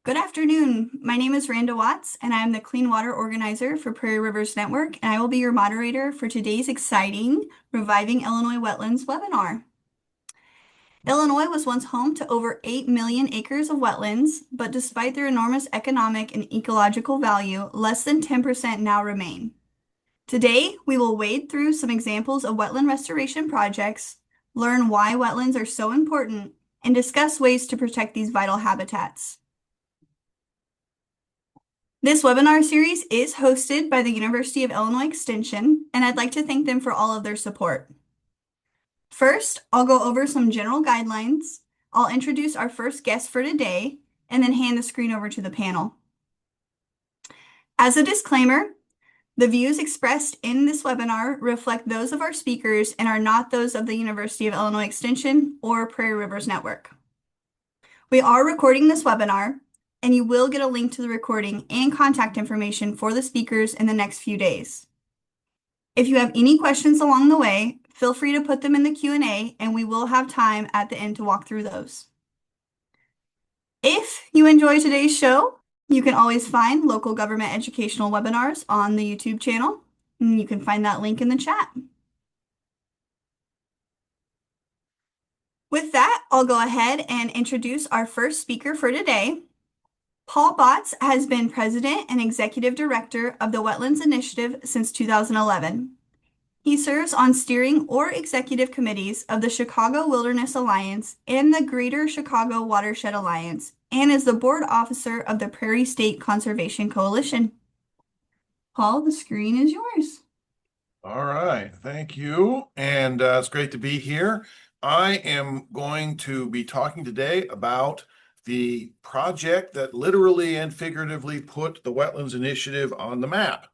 Good afternoon. My name is Randa Watts, and I am the Clean Water Organizer for Prairie Rivers Network, and I will be your moderator for today's exciting Reviving Illinois Wetlands webinar. Illinois was once home to over 8 million acres of wetlands, but despite their enormous economic and ecological value, less than 10% now remain. Today, we will wade through some examples of wetland restoration projects, learn why wetlands are so important, and discuss ways to protect these vital habitats. This webinar series is hosted by the University of Illinois Extension, and I'd like to thank them for all of their support. First, I'll go over some general guidelines. I'll introduce our first guest for today, and then hand the screen over to the panel. As a disclaimer, the views expressed in this webinar reflect those of our speakers and are not those of the University of Illinois Extension or Prairie Rivers Network. We are recording this webinar, and you will get a link to the recording and contact information for the speakers in the next few days. If you have any questions along the way, feel free to put them in the Q&A, and we will have time at the end to walk through those. If you enjoy today's show, you can always find local government educational webinars on the YouTube channel, and you can find that link in the chat. With that, I'll go ahead and introduce our first speaker for today. Paul Botts has been President and Executive Director of the Wetlands Initiative since 2011. He serves on steering or executive committees of the Chicago Wilderness Alliance and the Greater Chicago Watershed Alliance, and is the board officer of the Prairie State Conservation Coalition. Paul, the screen is yours. All right, thank you. And it's great to be here. I am going to be talking today about the project that literally and figuratively put the Wetlands Initiative on the map.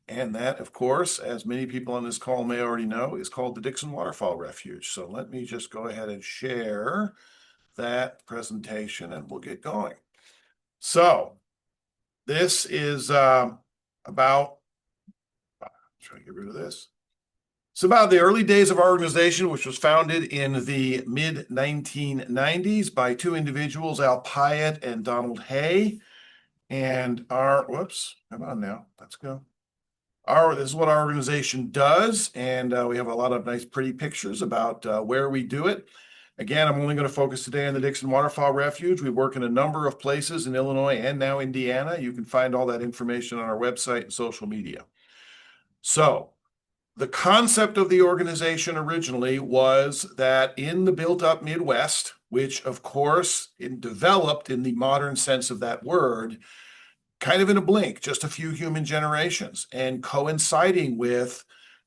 And that, of course, as many people on this call may already know, is called the Dixon Waterfall Refuge. So let me just go ahead and share that presentation and we'll get going. So this is about, try to get rid of this. It's about the early days of our organization, which was founded in the mid-1990s by two individuals, Al Pyatt and Donald Hay. And whoops, come on now, let's go. This is what our organization does, and we have a lot of nice, pretty pictures about where we do it. Again, I'm only going to focus today on the Dixon Waterfall Refuge. We work in a number of places in Illinois and now Indiana. You can find all that information on our website and social media. So, the concept of the organization originally was that in the built-up Midwest, which of course developed in the modern sense of that word, kind of in a blink, just a few human generations, and coinciding with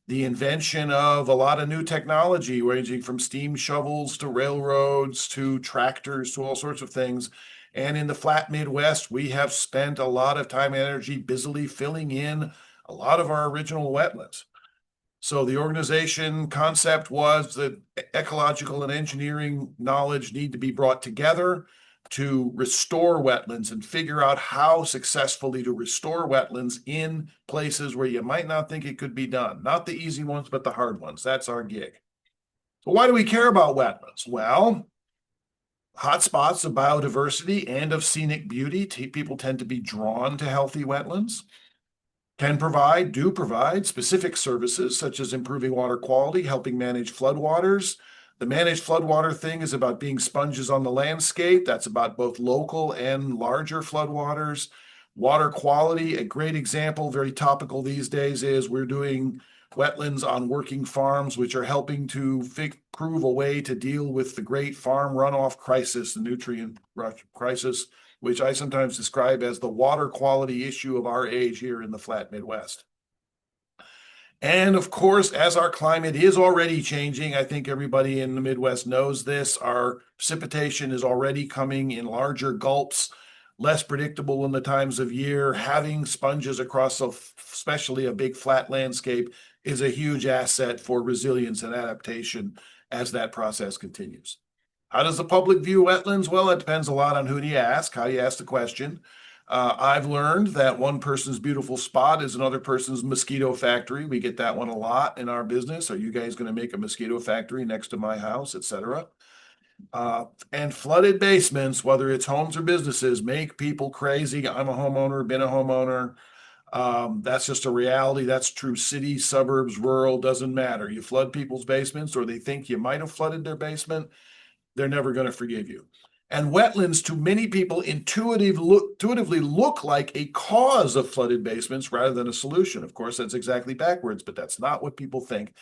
the invention of a lot of new technology, ranging from steam shovels to railroads to tractors to all sorts of things. And in the flat Midwest, we have spent a lot of time and energy busily filling in a lot of our original wetlands. So the organization concept was that ecological and engineering knowledge need to be brought together to restore wetlands and figure out how successfully to restore wetlands in places where you might not think it could be done. Not the easy ones, but the hard ones. That's our gig. So why do we care about wetlands? Well, hotspots of biodiversity and of scenic beauty. People tend to be drawn to healthy wetlands. Do provide specific services such as improving water quality, helping manage floodwaters. The managed floodwater thing is about being sponges on the landscape. That's about both local and larger floodwaters. Water quality, a great example, very topical these days, is we're doing wetlands on working farms, which are helping to prove a way to deal with the great farm runoff crisis, the nutrient crisis, which I sometimes describe as the water quality issue of our age here in the flat Midwest. And of course, as our climate is already changing, I think everybody in the Midwest knows this, our precipitation is already coming in larger gulps, less predictable in the times of year. Having sponges across especially a big flat landscape is a huge asset for resilience and adaptation as that process continues. How does the public view wetlands? Well, it depends a lot on who you ask, how you ask the question. I've learned that one person's beautiful spot is another person's mosquito factory. We get that one a lot in our business. Are you guys going to make a mosquito factory next to my house, etc.? And flooded basements, whether it's homes or businesses, make people crazy. I'm a homeowner, been a homeowner. That's just a reality. That's true. City, suburbs, rural, doesn't matter. You flood people's basements, or they think you might have flooded their basement, they're never going to forgive you. And wetlands, to many people, intuitively look like a cause of flooded basements rather than a solution. Of course, that's exactly backwards, but that's not what people think.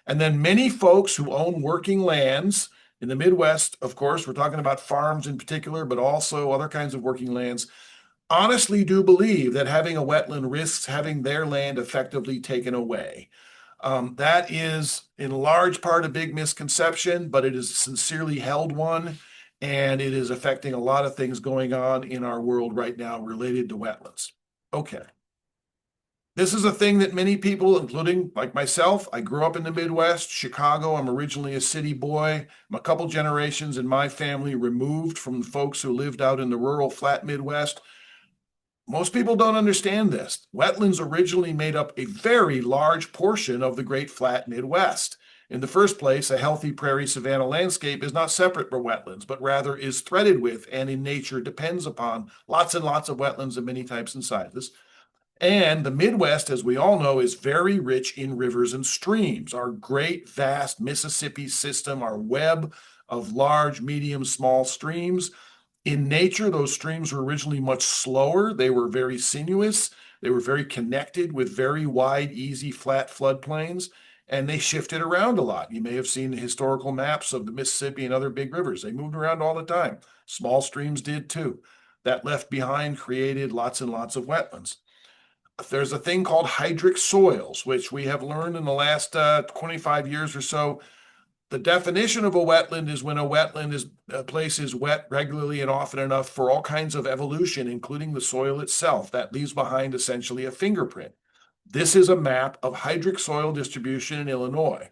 And then many folks who own working lands in the Midwest, of course, we're talking about farms in particular, but also other kinds of working lands, honestly do believe that having a wetland risks having their land effectively taken away. That is in large part a big misconception, but it is a sincerely held one, and it is affecting a lot of things going on in our world right now related to wetlands. Okay. This is a thing that many people, including like myself, I grew up in the Midwest, Chicago. I'm originally a city boy. I'm a couple generations in my family removed from the folks who lived out in the rural flat Midwest. Most people don't understand this. Wetlands originally made up a very large portion of the Great Flat Midwest. In the first place, a healthy prairie savanna landscape is not separate from wetlands, but rather is threaded with and in nature depends upon lots and lots of wetlands of many types and sizes. And the Midwest, as we all know, is very rich in rivers and streams. Our great, vast Mississippi system, our web of large, medium, small streams. In nature, those streams were originally much slower. They were very sinuous. They were very connected with very wide, easy, flat floodplains, and they shifted around a lot. You may have seen the historical maps of the Mississippi and other big rivers. They moved around all the time. Small streams did too. That left behind created lots and lots of wetlands. There's a thing called hydric soils, which we have learned in the last 25 years or so. The definition of a wetland is when a place is wet regularly and often enough for all kinds of evolution, including the soil itself. That leaves behind essentially a fingerprint. This is a map of hydric soil distribution in Illinois.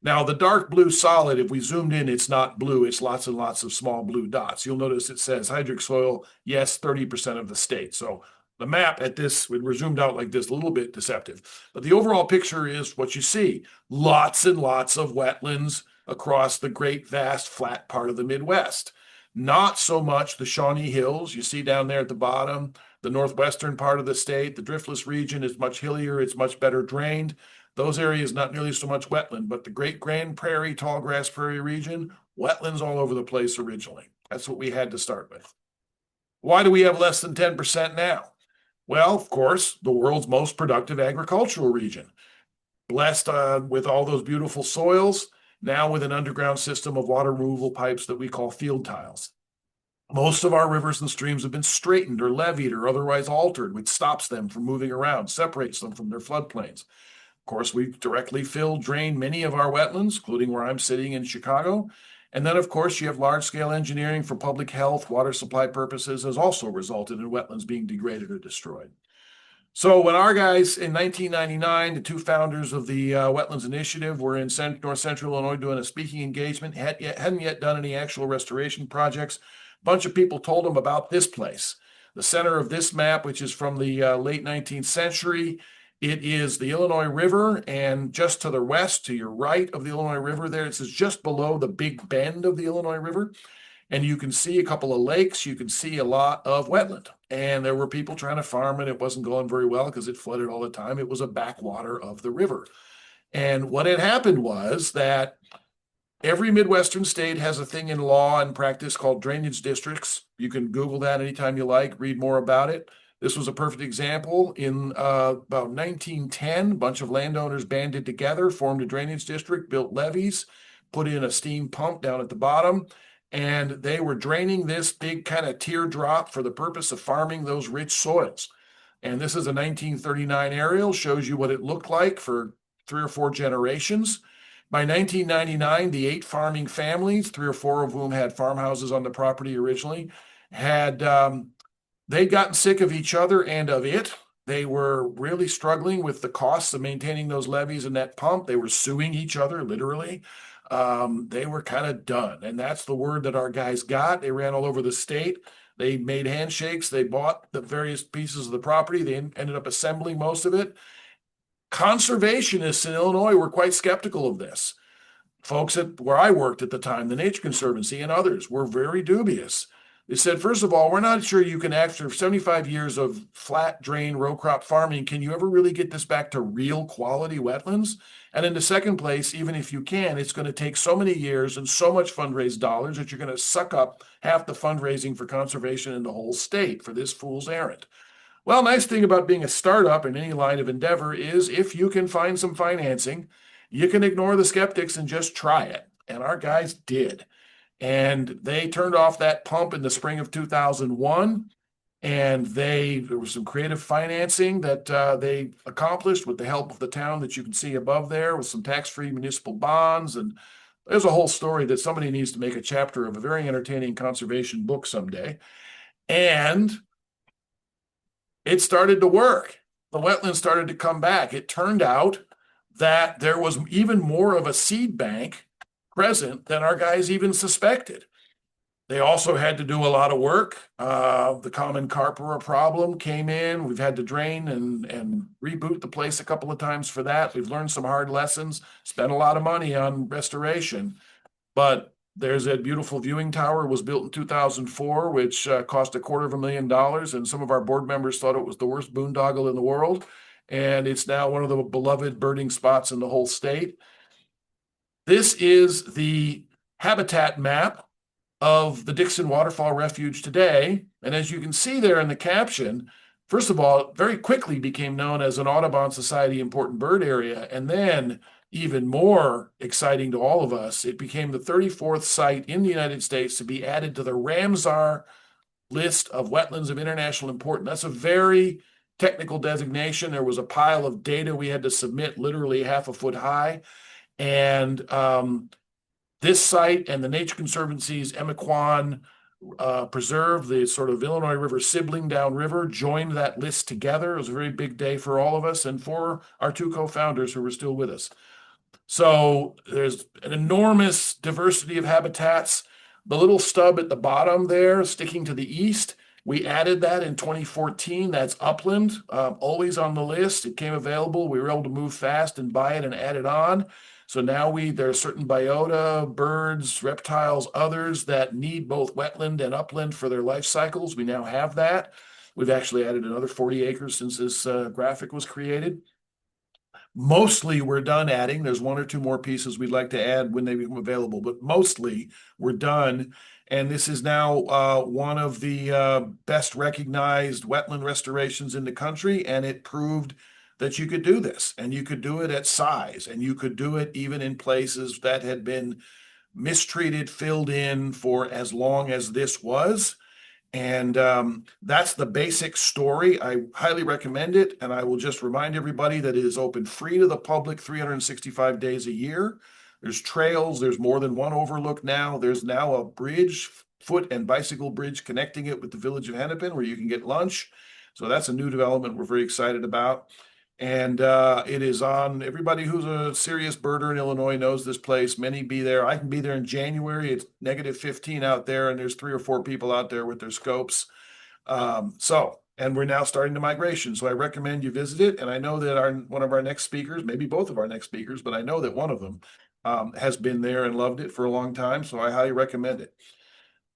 Now, the dark blue solid, if we zoomed in, it's not blue. It's lots and lots of small blue dots. You'll notice it says hydric soil, yes, 30% of the state. So the map at this, when we're zoomed out like this, a little bit deceptive. But the overall picture is what you see. Lots and lots of wetlands across the great, vast, flat part of the Midwest. Not so much the Shawnee Hills you see down there at the bottom, the northwestern part of the state. The driftless region is much hillier. It's much better drained. Those areas, not nearly so much wetland, but the Great Grand Prairie, Tall Grass Prairie region, wetlands all over the place originally. That's what we had to start with. Why do we have less than 10% now? Well, of course, the world's most productive agricultural region, blessed with all those beautiful soils, now with an underground system of water removal pipes that we call field tiles. Most of our rivers and streams have been straightened or levied or otherwise altered, which stops them from moving around, separates them from their floodplains. Of course, we directly drain many of our wetlands, including where I'm sitting in Chicago. And then, of course, you have large-scale engineering for public health, water supply purposes has also resulted in wetlands being degraded or destroyed. So when our guys in 1999, the two founders of the Wetlands Initiative were in North Central Illinois doing a speaking engagement, hadn't yet done any actual restoration projects, a bunch of people told them about this place. The center of this map, which is from the late 19th century, it is the Illinois River, and just to the west, to your right of the Illinois River there, it says just below the big bend of the Illinois River. And you can see a couple of lakes. You can see a lot of wetland. And there were people trying to farm, and it wasn't going very well because it flooded all the time. It was a backwater of the river. And what had happened was that every Midwestern state has a thing in law and practice called drainage districts. You can Google that anytime you like, read more about it. This was a perfect example. In about 1910, a bunch of landowners banded together, formed a drainage district, built levees, put in a steam pump down at the bottom, and they were draining this big kind of teardrop for the purpose of farming those rich soils. And this is a 1939 aerial, shows you what it looked like for 3 or 4 generations. By 1999, the 8 farming families, 3 or 4 of whom had farmhouses on the property originally, had they'd gotten sick of each other and of it. They were really struggling with the costs of maintaining those levees and that pump. They were suing each other, literally. They were kind of done. And that's the word that our guys got. They ran all over the state. They made handshakes. They bought the various pieces of the property. They ended up assembling most of it. Conservationists in Illinois were quite skeptical of this. folks at where I worked at the time, the Nature Conservancy and others, were very dubious. They said, first of all, we're not sure you can, after 75 years of flat drain row crop farming, can you ever really get this back to real quality wetlands? And in the second place, even if you can, it's going to take so many years and so much fundraised dollars that you're going to suck up half the fundraising for conservation in the whole state for this fool's errand. Well, nice thing about being a startup in any line of endeavor is if you can find some financing, you can ignore the skeptics and just try it. And our guys did. And they turned off that pump in the spring of 2001. And there was some creative financing that they accomplished with the help of the town that you can see above there with some tax-free municipal bonds. And there's a whole story that somebody needs to make a chapter of a very entertaining conservation book someday. And it started to work. The wetlands started to come back. It turned out that there was even more of a seed bank present than our guys even suspected. They also had to do a lot of work. The common carpora problem came in. We've had to drain and reboot the place a couple of times for that. We've learned some hard lessons, spent a lot of money on restoration, but there's a beautiful viewing tower was built in 2004, which cost $250,000. And some of our board members thought it was the worst boondoggle in the world. And it's now one of the beloved birding spots in the whole state. This is the habitat map of the Dixon Waterfall Refuge today. And as you can see there in the caption, first of all, it very quickly became known as an Audubon Society important bird area. And then even more exciting to all of us, it became the 34th site in the United States to be added to the Ramsar list of wetlands of international importance. That's a very technical designation. There was a pile of data we had to submit, literally half a foot high. And this site and the Nature Conservancy's Emiquon Preserve, the sort of Illinois River sibling downriver, joined that list together. It was a very big day for all of us and for our two co-founders who were still with us. So there's an enormous diversity of habitats. The little stub at the bottom there, sticking to the east, we added that in 2014. That's upland, always on the list. It came available. We were able to move fast and buy it and add it on. So now there are certain biota, birds, reptiles, others that need both wetland and upland for their life cycles. We now have that. We've actually added another 40 acres since this graphic was created. Mostly we're done adding. There's one or two more pieces we'd like to add when they become available, but mostly we're done. And this is now one of the best recognized wetland restorations in the country. And it proved that you could do this and you could do it at size and you could do it even in places that had been mistreated, filled in for as long as this was. And that's the basic story. I highly recommend it. And I will just remind everybody that it is open free to the public 365 days a year. There's trails. There's more than one overlook now. There's now a bridge, foot and bicycle bridge connecting it with the village of Hennepin where you can get lunch. So that's a new development we're very excited about. And it is on, everybody who's a serious birder in Illinois knows this place. Many be there. I can be there in January. It's -15 out there, and there's 3 or 4 people out there with their scopes. And we're now starting the migration. So I recommend you visit it. And I know that one of our next speakers, maybe both of our next speakers, but I know that one of them has been there and loved it for a long time. So I highly recommend it.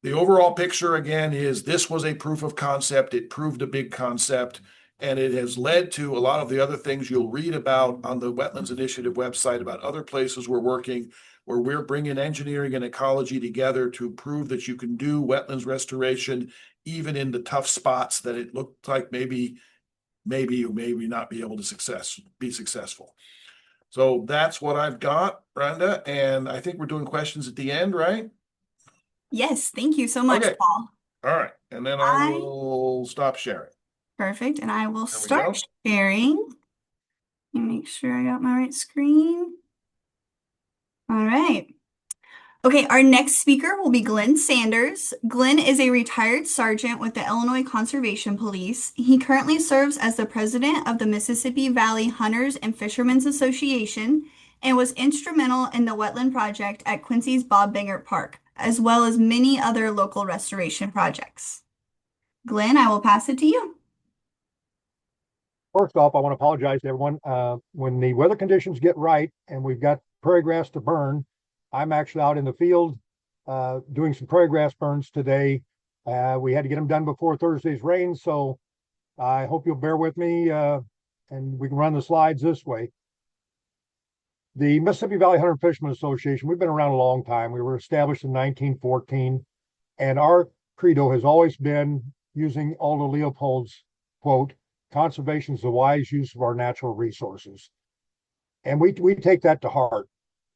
The overall picture, again, is this was a proof of concept. It proved a big concept. And it has led to a lot of the other things you'll read about on the Wetlands Initiative website about other places we're working, where we're bringing engineering and ecology together to prove that you can do wetlands restoration, even in the tough spots that it looked like maybe you not be able to be successful. So that's what I've got, Brenda. And I think we're doing questions at the end, right? Yes, thank you so much, Okay. Paul. All right. And then I will stop sharing. Perfect. And I will There we start go. sharing. Let me make sure I got my right screen. All right. Okay, our next speaker will be Glenn Sanders. Glenn is a retired sergeant with the Illinois Conservation Police. He currently serves as the president of the Mississippi Valley Hunters and Fishermen's Association and was instrumental in the wetland project at Quincy's Bob Bangert Park, as well as many other local restoration projects. Glenn, I will pass it to you. First off, I want to apologize to everyone. When the weather conditions get right and we've got prairie grass to burn, I'm actually out in the field doing some prairie grass burns today. We had to get them done before Thursday's rain, so I hope you'll bear with me and we can run the slides this way. The Mississippi Valley Hunter and Fishermen Association, we've been around a long time. We were established in 1914, and our credo has always been using Aldo Leopold's quote, "Conservation is the wise use of our natural resources." And we take that to heart.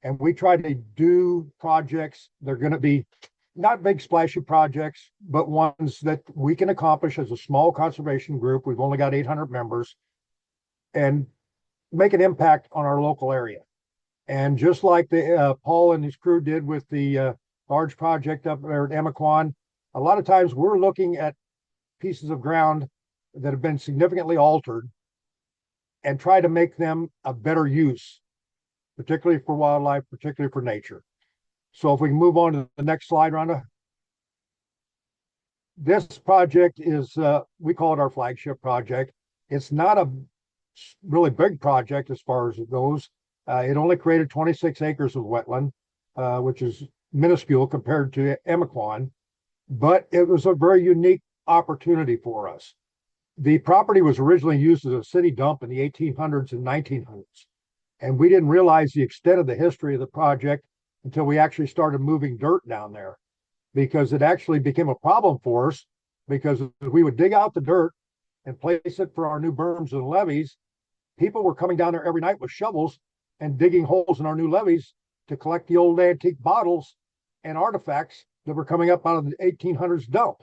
And we try to do projects. They're going to be not big splashy projects, but ones that we can accomplish as a small conservation group. We've only got 800 members, and make an impact on our local area. And just like the Paul and his crew did with the large project up there at Emiquon, a lot of times we're looking at pieces of ground that have been significantly altered and try to make them a better use, particularly for wildlife, particularly for nature. So if we can move on to the next slide, Rhonda. This project is, we call it our flagship project. It's not a really big project as far as it goes. It only created 26 acres of wetland, which is minuscule compared to Emiquon, but it was a very unique opportunity for us. The property was originally used as a city dump in the 1800s and 1900s, and we didn't realize the extent of the history of the project until we actually started moving dirt down there, because it actually became a problem for us, because we would dig out the dirt and place it for our new berms and levees. People were coming down there every night with shovels and digging holes in our new levees to collect the old antique bottles and artifacts that were coming up out of the 1800s dump.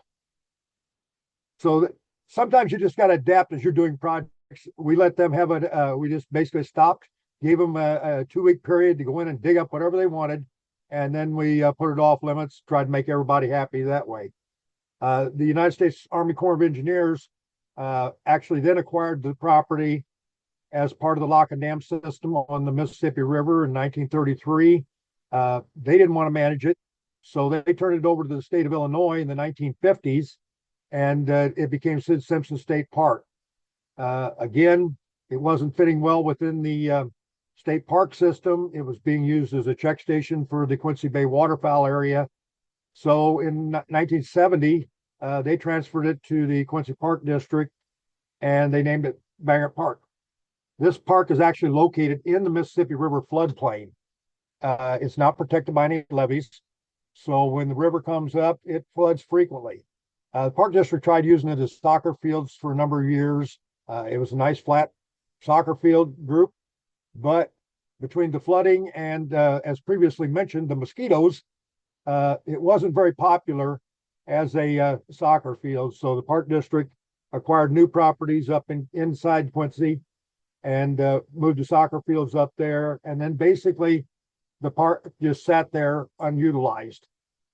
So that sometimes you just got to adapt as you're doing projects. We let them have we just basically stopped, gave them a 2-week period to go in and dig up whatever they wanted. And then we put it off limits, tried to make everybody happy that way. The United States Army Corps of Engineers actually then acquired the property as part of the lock and dam system on the Mississippi River in 1933. They didn't want to manage it, so they turned it over to the state of Illinois in the 1950s, and it became Sid Simpson State Park. Again, it wasn't fitting well within the state park system. It was being used as a check station for the Quincy Bay waterfowl area. So in 1970, they transferred it to the Quincy Park District, and they named it Bangert Park. This park is actually located in the Mississippi River floodplain. It's not protected by any levees, so when the river comes up, it floods frequently. The Park District tried using it as soccer fields for a number of years. It was a nice flat soccer field group, but between the flooding and, as previously mentioned, the mosquitoes, it wasn't very popular as a soccer field. So the Park District acquired new properties up inside Quincy and moved the soccer fields up there. And then basically the park just sat there unutilized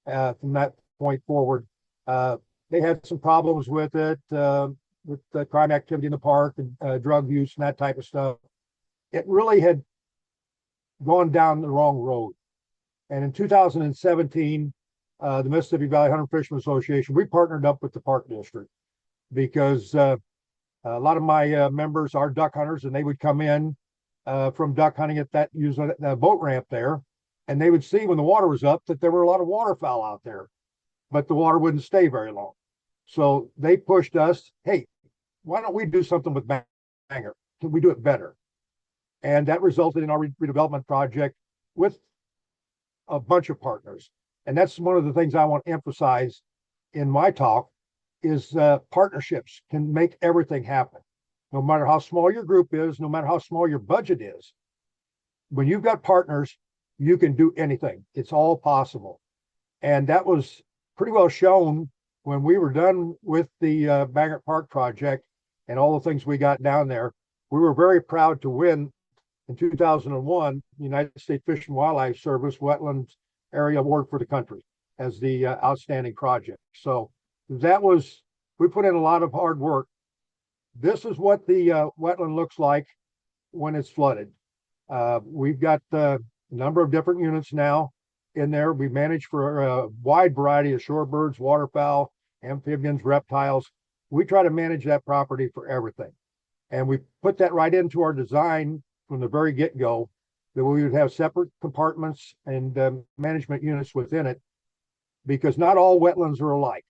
from that point forward. They had some problems with it, with the crime activity in the park and drug use and that type of stuff. It really had gone down the wrong road. And in 2017, the Mississippi Valley Hunter Fishermen Association, we partnered up with the Park District, because a lot of my members are duck hunters, and they would come in from duck hunting at that, using that boat ramp there, and they would see when the water was up that there were a lot of waterfowl out there, but the water wouldn't stay very long. So they pushed us, hey, why don't we do something with Bangert? Can we do it better? And that resulted in our redevelopment project with a bunch of partners. And that's one of the things I want to emphasize in my talk is partnerships can make everything happen. No matter how small your group is, no matter how small your budget is, when you've got partners, you can do anything. It's all possible. And that was pretty well shown when we were done with the Bangert Park project and all the things we got down there. We were very proud to win in 2001 the United States Fish and Wildlife Service Wetlands Area Award for the country as the outstanding project. So that was, we put in a lot of hard work. This is what the wetland looks like when it's flooded. We've got a number of different units now in there. We manage for a wide variety of shorebirds, waterfowl, amphibians, reptiles. We try to manage that property for everything. And we put that right into our design from the very get-go, that we would have separate compartments and management units within it, because not all wetlands are alike.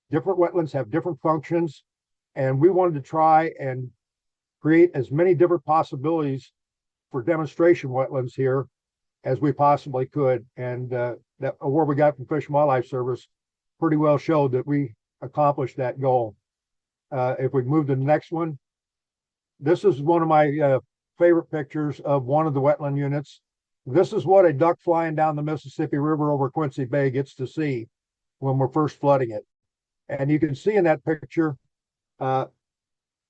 Different wetlands have different functions, and we wanted to try and create as many different possibilities for demonstration wetlands here as we possibly could. And that award we got from Fish and Wildlife Service pretty well showed that we accomplished that goal. If we move to the next one, this is one of my favorite pictures of one of the wetland units. This is what a duck flying down the Mississippi River over Quincy Bay gets to see when we're first flooding it. And you can see in that picture, a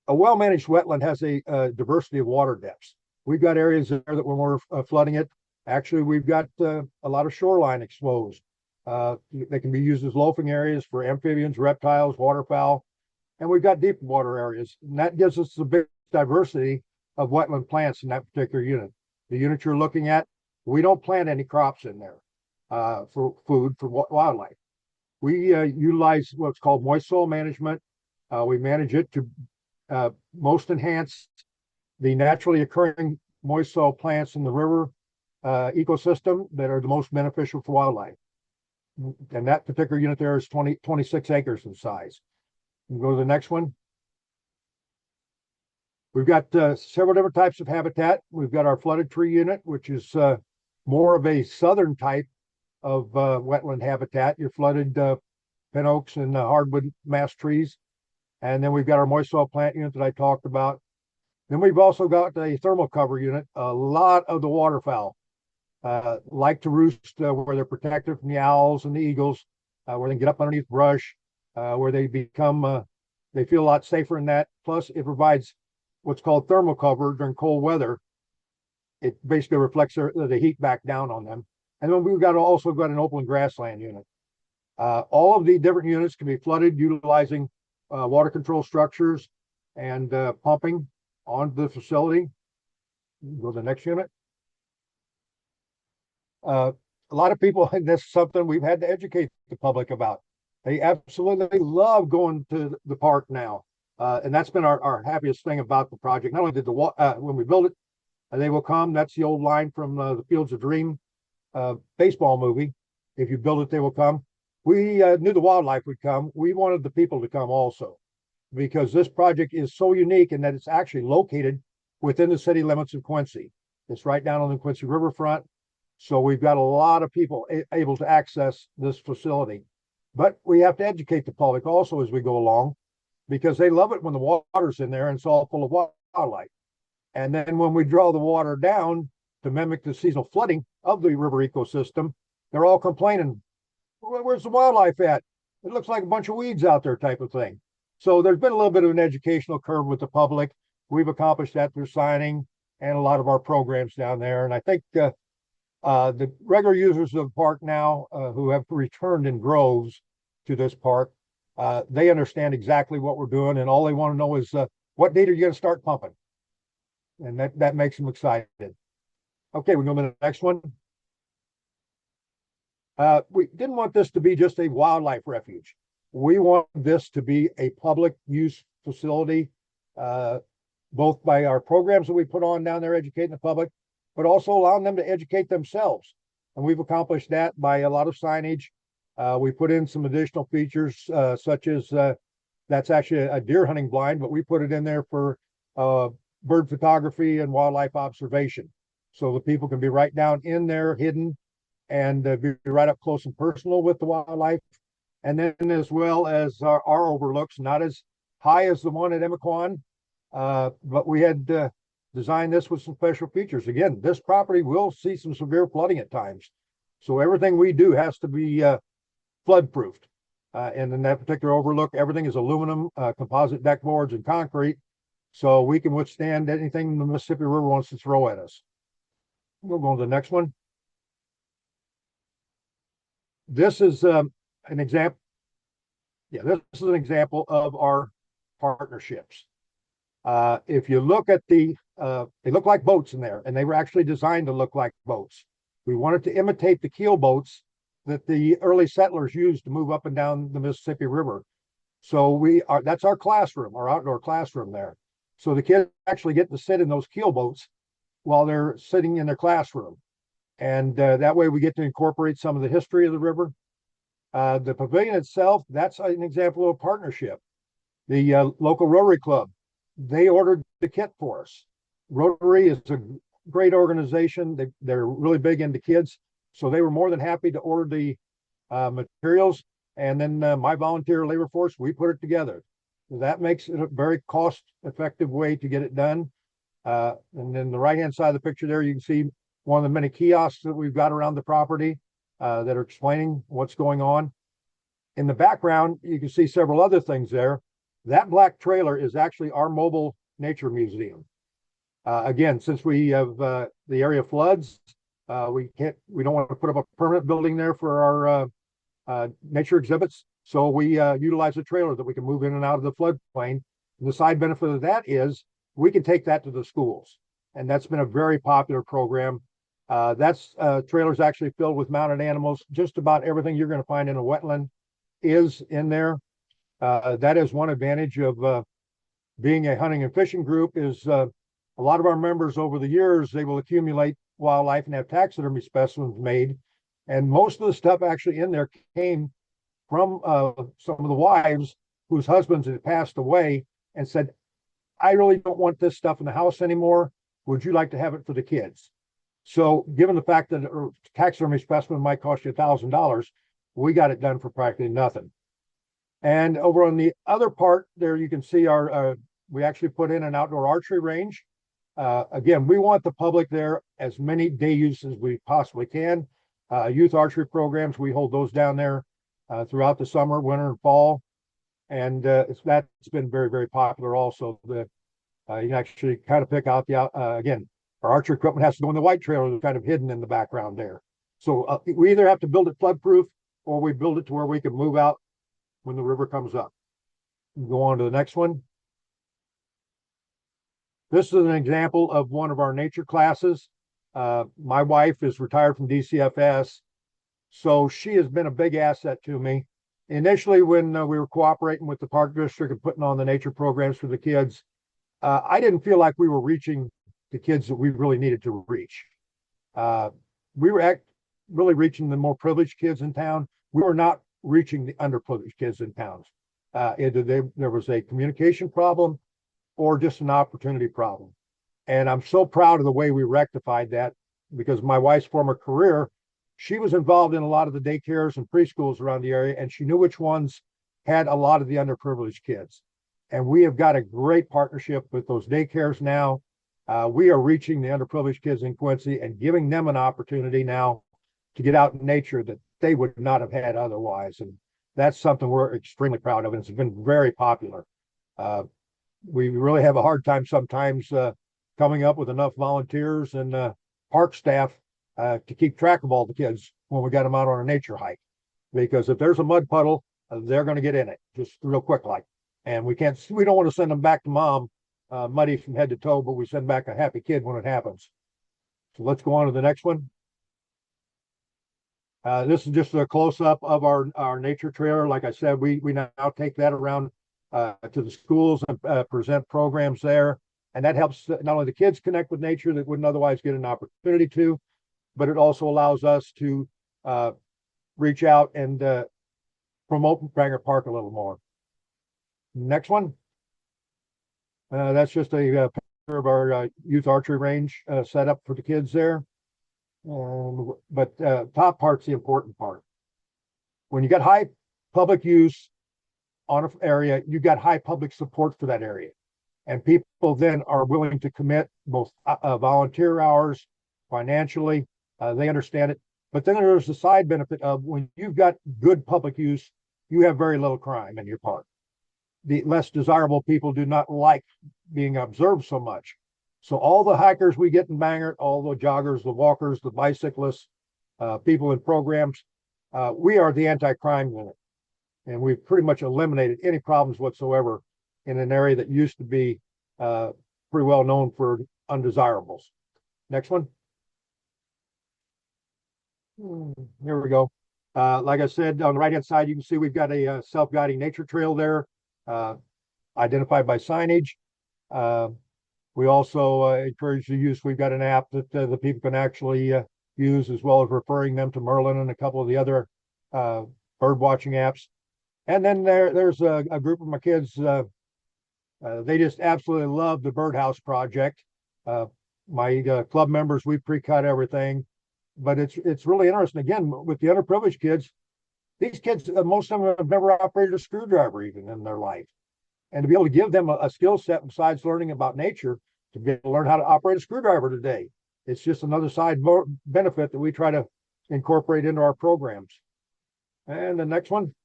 well-managed wetland has a diversity of water depths. We've got areas there that when we're flooding it, actually we've got a lot of shoreline exposed. They can be used as loafing areas for amphibians, reptiles, waterfowl, and we've got deep water areas. And that gives us the big diversity of wetland plants in that particular unit. The unit you're looking at, we don't plant any crops in there for food for wildlife. We utilize what's called moist soil management. We manage it to most enhance the naturally occurring moist soil plants in the river ecosystem that are the most beneficial for wildlife. And that particular unit there is 26 acres in size. We'll go to the next one. We've got several different types of habitat. We've got our flooded tree unit, which is more of a southern type of wetland habitat. Your flooded pin oaks and hardwood mass trees. And then we've got our moist soil plant unit that I talked about. Then we've also got a thermal cover unit. A lot of the waterfowl like to roost where they're protected from the owls and the eagles, where they can get up underneath brush, where they become, they feel a lot safer in that. Plus, it provides what's called thermal cover during cold weather. It basically reflects the heat back down on them. And then we've also got an open grassland unit. All of the different units can be flooded utilizing water control structures and pumping onto the facility. Go to the next unit. A lot of people, and this is something we've had to educate the public about. They absolutely love going to the park now. And that's been our happiest thing about the project. Not only did when we build it, they will come. That's the old line from the Fields of Dream baseball movie. If you build it, they will come. We knew the wildlife would come. We wanted the people to come also, because this project is so unique in that it's actually located within the city limits of Quincy. It's right down on the Quincy riverfront. So we've got a lot of people able to access this facility. But we have to educate the public also as we go along, because they love it when the water's in there and it's all full of wildlife. And then when we draw the water down to mimic the seasonal flooding of the river ecosystem, they're all complaining, where's the wildlife at? It looks like a bunch of weeds out there, type of thing. So there's been a little bit of an educational curve with the public. We've accomplished that through signing and a lot of our programs down there. And I think the regular users of the park now, who have returned in droves to this park, they understand exactly what we're doing, and all they want to know is what date are you going to start pumping? And that makes them excited. Okay, we go to the next one. We didn't want this to be just a wildlife refuge. We want this to be a public use facility, both by our programs that we put on down there educating the public, but also allowing them to educate themselves. And we've accomplished that by a lot of signage. We put in some additional features, such as that's actually a deer hunting blind, but we put it in there for bird photography and wildlife observation. So the people can be right down in there hidden and be right up close and personal with the wildlife. And then as well as our overlooks, not as high as the one at Emiquon, but we had designed this with some special features. Again, this property will see some severe flooding at times. So everything we do has to be flood proofed. And in that particular overlook, everything is aluminum, composite deck boards and concrete. So we can withstand anything the Mississippi River wants to throw at us. We'll go to the next one. This is an example. Yeah, this is an example of our partnerships. If you look at they look like boats in there, and they were actually designed to look like boats. We wanted to imitate the keel boats that the early settlers used to move up and down the Mississippi River. So that's our classroom, our outdoor classroom there. So the kids actually get to sit in those keel boats while they're sitting in their classroom. And that way we get to incorporate some of the history of the river. The pavilion itself, that's an example of a partnership. The local Rotary Club, they ordered the kit for us. Rotary is a great organization. They're really big into kids. So they were more than happy to order the materials. And then my volunteer labor force, we put it together. That makes it a very cost-effective way to get it done. And then the right-hand side of the picture there, you can see one of the many kiosks that we've got around the property that are explaining what's going on. In the background, you can see several other things there. That black trailer is actually our mobile nature museum. Again, since we have the area floods, we don't want to put up a permanent building there for our nature exhibits. So we utilize a trailer that we can move in and out of the floodplain. And the side benefit of that is we can take that to the schools. And that's been a very popular program. That's trailers actually filled with mounted animals. Just about everything you're going to find in a wetland is in there. That is one advantage of being a hunting and fishing group is a lot of our members over the years, they will accumulate wildlife and have taxidermy specimens made. And most of the stuff actually in there came from some of the wives whose husbands had passed away and said, I really don't want this stuff in the house anymore. Would you like to have it for the kids? So given the fact that a taxidermy specimen might cost you $1,000, we got it done for practically nothing. And over on the other part there, you can see we actually put in an outdoor archery range. Again, we want the public there as many day use as we possibly can. Youth archery programs, we hold those down there throughout the summer, winter, and fall. And that's been very, very popular also. You can actually kind of pick out again, our archery equipment has to go in the white trailer that's kind of hidden in the background there. So we either have to build it flood proof or we build it to where we can move out when the river comes up. Go on to the next one. This is an example of one of our nature classes. My wife is retired from DCFS, so she has been a big asset to me. Initially, when we were cooperating with the Park District and putting on the nature programs for the kids, I didn't feel like we were reaching the kids that we really needed to reach. We were really reaching the more privileged kids in town. We were not reaching the underprivileged kids in towns. Either there was a communication problem or just an opportunity problem. And I'm so proud of the way we rectified that because my wife's former career, she was involved in a lot of the daycares and preschools around the area, and she knew which ones had a lot of the underprivileged kids. And we have got a great partnership with those daycares now. We are reaching the underprivileged kids in Quincy and giving them an opportunity now to get out in nature that they would not have had otherwise. And that's something we're extremely proud of. And it's been very popular. We really have a hard time sometimes coming up with enough volunteers and park staff to keep track of all the kids when we got them out on a nature hike. Because if there's a mud puddle, they're going to get in it just real quick like. And we don't want to send them back to mom muddy from head to toe, but we send back a happy kid when it happens. So let's go on to the next one. This is just a close-up of our nature trailer. Like I said, we now take that around to the schools and present programs there. And that helps not only the kids connect with nature that wouldn't otherwise get an opportunity to, but it also allows us to reach out and promote Bangor Park a little more. Next one. That's just a picture of our youth archery range set up for the kids there. But top part's the important part. When you got high public use on an area, you got high public support for that area. And people then are willing to commit both volunteer hours, financially, they understand it. But then there's the side benefit of when you've got good public use, you have very little crime in your park. The less desirable people do not like being observed so much. So all the hikers we get in Bangor, all the joggers, the walkers, the bicyclists, people in programs, we are the anti-crime unit. And we've pretty much eliminated any problems whatsoever in an area that used to be pretty well known for undesirables. Next one. Here we go. Like I said, on the right-hand side, you can see we've got a self-guiding nature trail there, identified by signage. We also encourage the use. We've got an app that the people can actually use, as well as referring them to Merlin and a couple of the other bird watching apps. And then there's a group of my kids. They just absolutely love the birdhouse project. My club members, we pre-cut everything, but it's really interesting. Again, with the underprivileged kids, these kids, most of them have never operated a screwdriver even in their life. And to be able to give them a skill set besides learning about nature, to be able to learn how to operate a screwdriver today, it's just another side benefit that we try to incorporate into our programs. And the next one.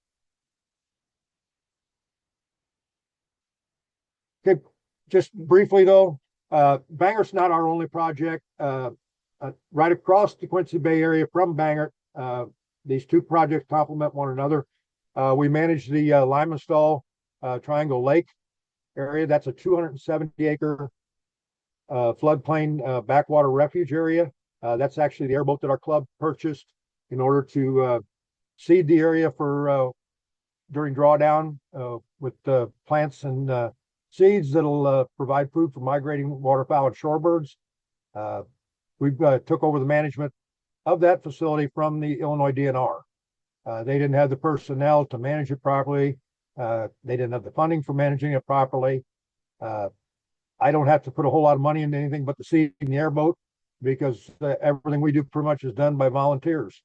Okay, just briefly though, Bangert's not our only project. Right across the Quincy Bay area from Bangert, these two projects complement one another. We manage the Limestall Triangle Lake area. That's a 270-acre floodplain backwater refuge area. That's actually the airboat that our club purchased in order to seed the area for during drawdown with plants and seeds that'll provide food for migrating waterfowl and shorebirds. We've took over the management of that facility from the Illinois DNR. They didn't have the personnel to manage it properly. They didn't have the funding for managing it properly. I don't have to put a whole lot of money into anything but the seed and the airboat, because everything we do pretty much is done by volunteers,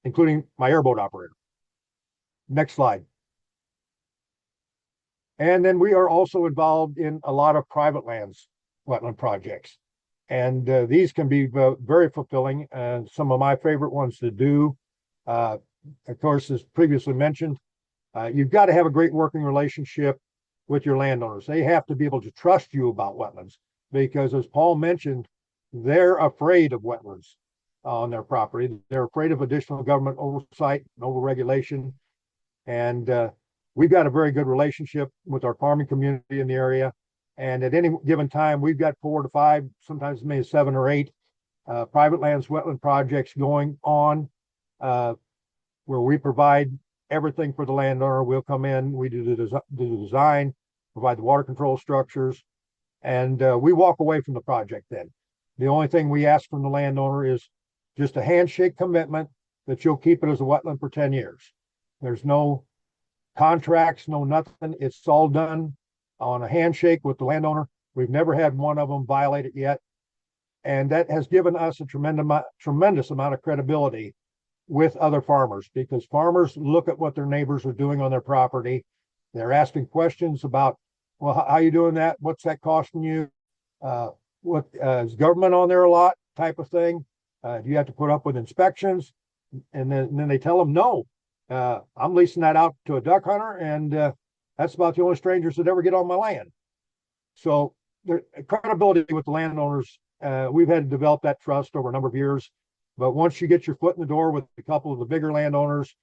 including my airboat operator. Next slide. And then we are also involved in a lot of private lands wetland projects. And these can be very fulfilling, and some of my favorite ones to do. Of course, as previously mentioned, you've got to have a great working relationship with your landowners. They have to be able to trust you about wetlands, because as Paul mentioned, they're afraid of wetlands on their property. They're afraid of additional government oversight and overregulation. And we've got a very good relationship with our farming community in the area. And at any given time, we've got 4 to 5, sometimes maybe 7 or 8 private lands wetland projects going on, where we provide everything for the landowner. We'll come in, we do the design, provide the water control structures, and we walk away from the project then. The only thing we ask from the landowner is just a handshake commitment that you'll keep it as a wetland for 10 years. There's no contracts, no nothing. It's all done on a handshake with the landowner. We've never had one of them violate it yet. And that has given us a tremendous amount of credibility with other farmers, because farmers look at what their neighbors are doing on their property. They're asking questions about, well, how are you doing that? What's that costing you? What is government on there a lot type of thing? Do you have to put up with inspections? And then they tell them, no, I'm leasing that out to a duck hunter, and that's about the only strangers that ever get on my land. So the credibility with the landowners, we've had to develop that trust over a number of years. But once you get your foot in the door with a couple of the bigger landowners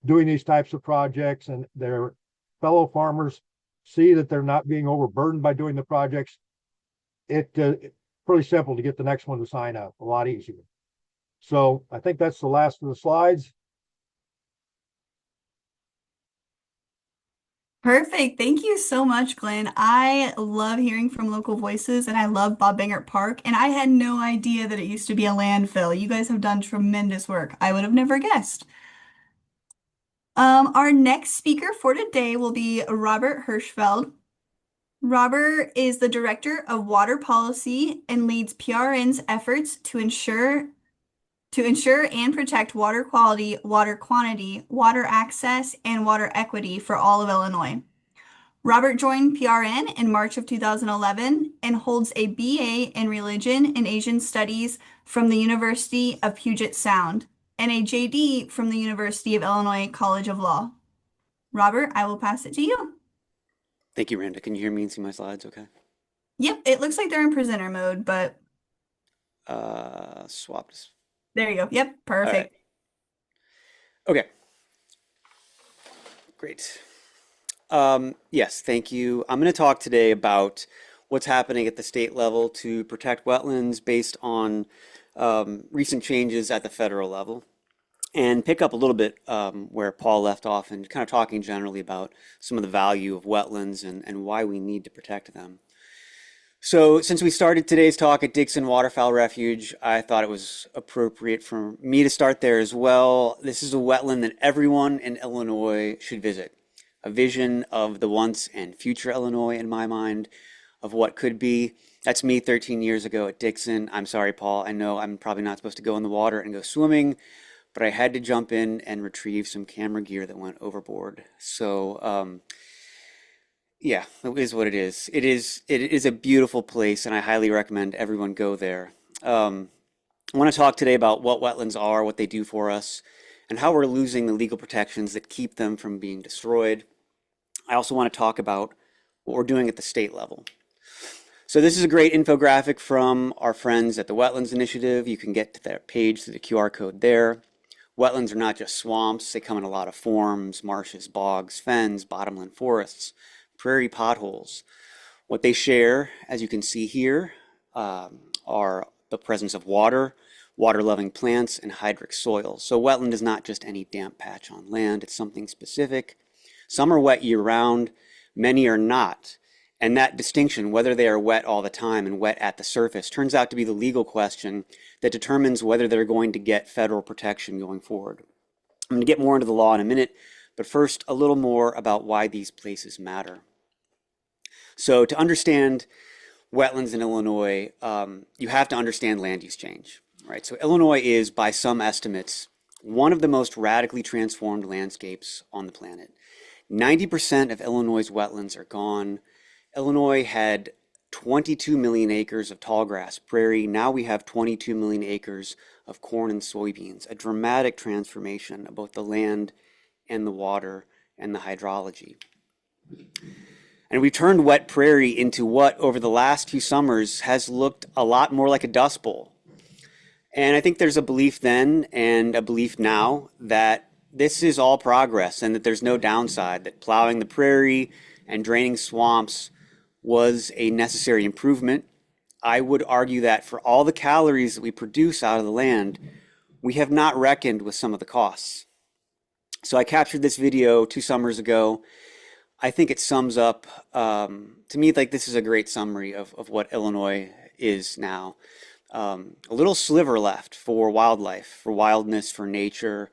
doing these types of projects, and their fellow farmers see that they're not being overburdened by doing the projects, it's pretty simple to get the next one to sign up, a lot easier. So I think that's the last of the slides. Perfect. Thank you so much, Glenn. I love hearing from local voices, and I love Bob Bangert Park. And I had no idea that it used to be a landfill. You guys have done tremendous work. I would have never guessed. Our next speaker for today will be Robert Hirschfeld. Robert is the Director of Water Policy and leads PRN's efforts to ensure and protect water quality, water quantity, water access, and water equity for all of Illinois. Robert joined PRN in March of 2011 and holds a BA in Religion and Asian Studies from the University of Puget Sound and a JD from the University of Illinois College of Law. Robert, I will pass it to you. Thank you, Randa. Can you hear me and see my slides okay? Yep, it looks like they're in presenter mode, but Swap this. there you go. Yep, All right. perfect. Okay. Great. Yes, thank you. I'm going to talk today about what's happening at the state level to protect wetlands based on recent changes at the federal level, and pick up a little bit where Paul left off, and kind of talking generally about some of the value of wetlands and why we need to protect them. So since we started today's talk at Dixon Waterfowl Refuge, I thought it was appropriate for me to start there as well. This is a wetland that everyone in Illinois should visit. A vision of the once and future Illinois in my mind, of what could be. That's me 13 years ago at Dixon. I'm sorry, Paul. I know I'm probably not supposed to go in the water and go swimming, but I had to jump in and retrieve some camera gear that went overboard. So, yeah, it is what it is. It is a beautiful place, and I highly recommend everyone go there. I want to talk today about what wetlands are, what they do for us, and how we're losing the legal protections that keep them from being destroyed. I also want to talk about what we're doing at the state level. So this is a great infographic from our friends at the Wetlands Initiative. You can get to their page through the QR code there. Wetlands are not just swamps. They come in a lot of forms: marshes, bogs, fens, bottomland forests, prairie potholes. What they share, as you can see here, are the presence of water, water-loving plants, and hydric soil. So wetland is not just any damp patch on land. It's something specific. Some are wet year-round, many are not. And that distinction, whether they are wet all the time and wet at the surface, turns out to be the legal question that determines whether they're going to get federal protection going forward. I'm going to get more into the law in a minute, but first, a little more about why these places matter. So to understand wetlands in Illinois, you have to understand land use change, right? So Illinois is, by some estimates, one of the most radically transformed landscapes on the planet. 90% of Illinois' wetlands are gone. Illinois had 22 million acres of tall grass prairie. Now we have 22 million acres of corn and soybeans, a dramatic transformation of both the land and the water and the hydrology. And we turned wet prairie into what, over the last few summers, has looked a lot more like a dust bowl. And I think there's a belief then and a belief now that this is all progress and that there's no downside, that plowing the prairie and draining swamps was a necessary improvement. I would argue that for all the calories that we produce out of the land, we have not reckoned with some of the costs. So I captured this video 2 summers ago. I think it sums up, to me, like this is a great summary of what Illinois is now. A little sliver left for wildlife, for wildness, for nature,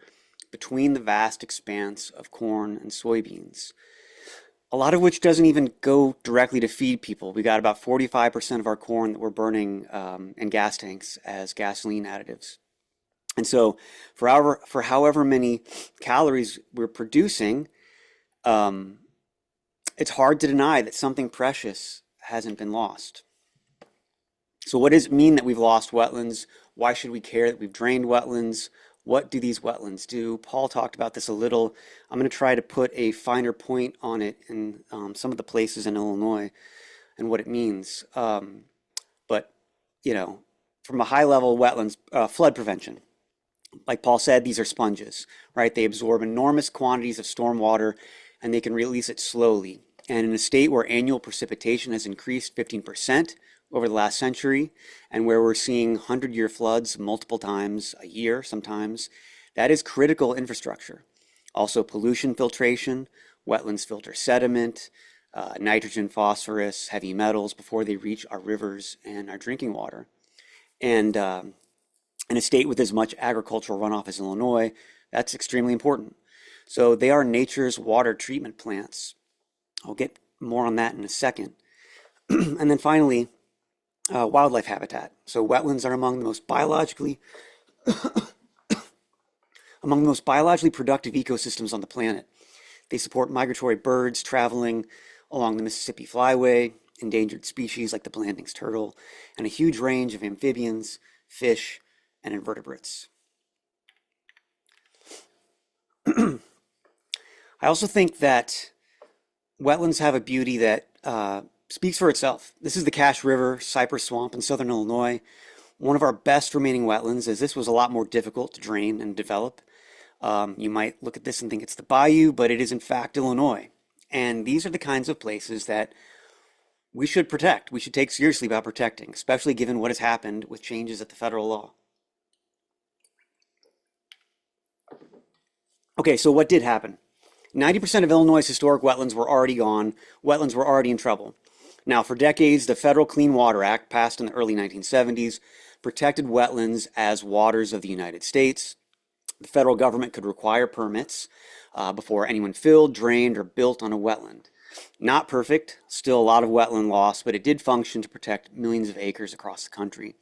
between the vast expanse of corn and soybeans. A lot of which doesn't even go directly to feed people. We got about 45% of our corn that we're burning in gas tanks as gasoline additives. And so for however many calories we're producing, it's hard to deny that something precious hasn't been lost. So what does it mean that we've lost wetlands? Why should we care that we've drained wetlands? What do these wetlands do? Paul talked about this a little. I'm going to try to put a finer point on it in some of the places in Illinois and what it means. But, you know, from a high level, wetlands, flood prevention. Like Paul said, these are sponges, right? They absorb enormous quantities of storm water and they can release it slowly. And in a state where annual precipitation has increased 15% over the last century, and where we're seeing 100-year floods multiple times a year sometimes, that is critical infrastructure. Also pollution filtration, wetlands filter sediment, nitrogen, phosphorus, heavy metals before they reach our rivers and our drinking water. And in a state with as much agricultural runoff as Illinois, that's extremely important. So they are nature's water treatment plants. I'll get more on that in a second. And then finally, wildlife habitat. So wetlands are among the most biologically productive ecosystems on the planet. They support migratory birds traveling along the Mississippi Flyway, endangered species like the Blanding's turtle, and a huge range of amphibians, fish, and invertebrates. I also think that wetlands have a beauty that speaks for itself. This is the Cache River Cypress Swamp in southern Illinois, one of our best remaining wetlands, as this was a lot more difficult to drain and develop. You might look at this and think it's the bayou, but it is in fact Illinois. And these are the kinds of places that we should protect. We should take seriously about protecting, especially given what has happened with changes at the federal law. Okay, so what did happen? 90% of Illinois' historic wetlands were already gone. Wetlands were already in trouble. Now, for decades, the Federal Clean Water Act, passed in the early 1970s, protected wetlands as waters of the United States. The federal government could require permits before anyone filled, drained, or built on a wetland. Not perfect, still a lot of wetland loss, but it did function to protect millions of acres across the country.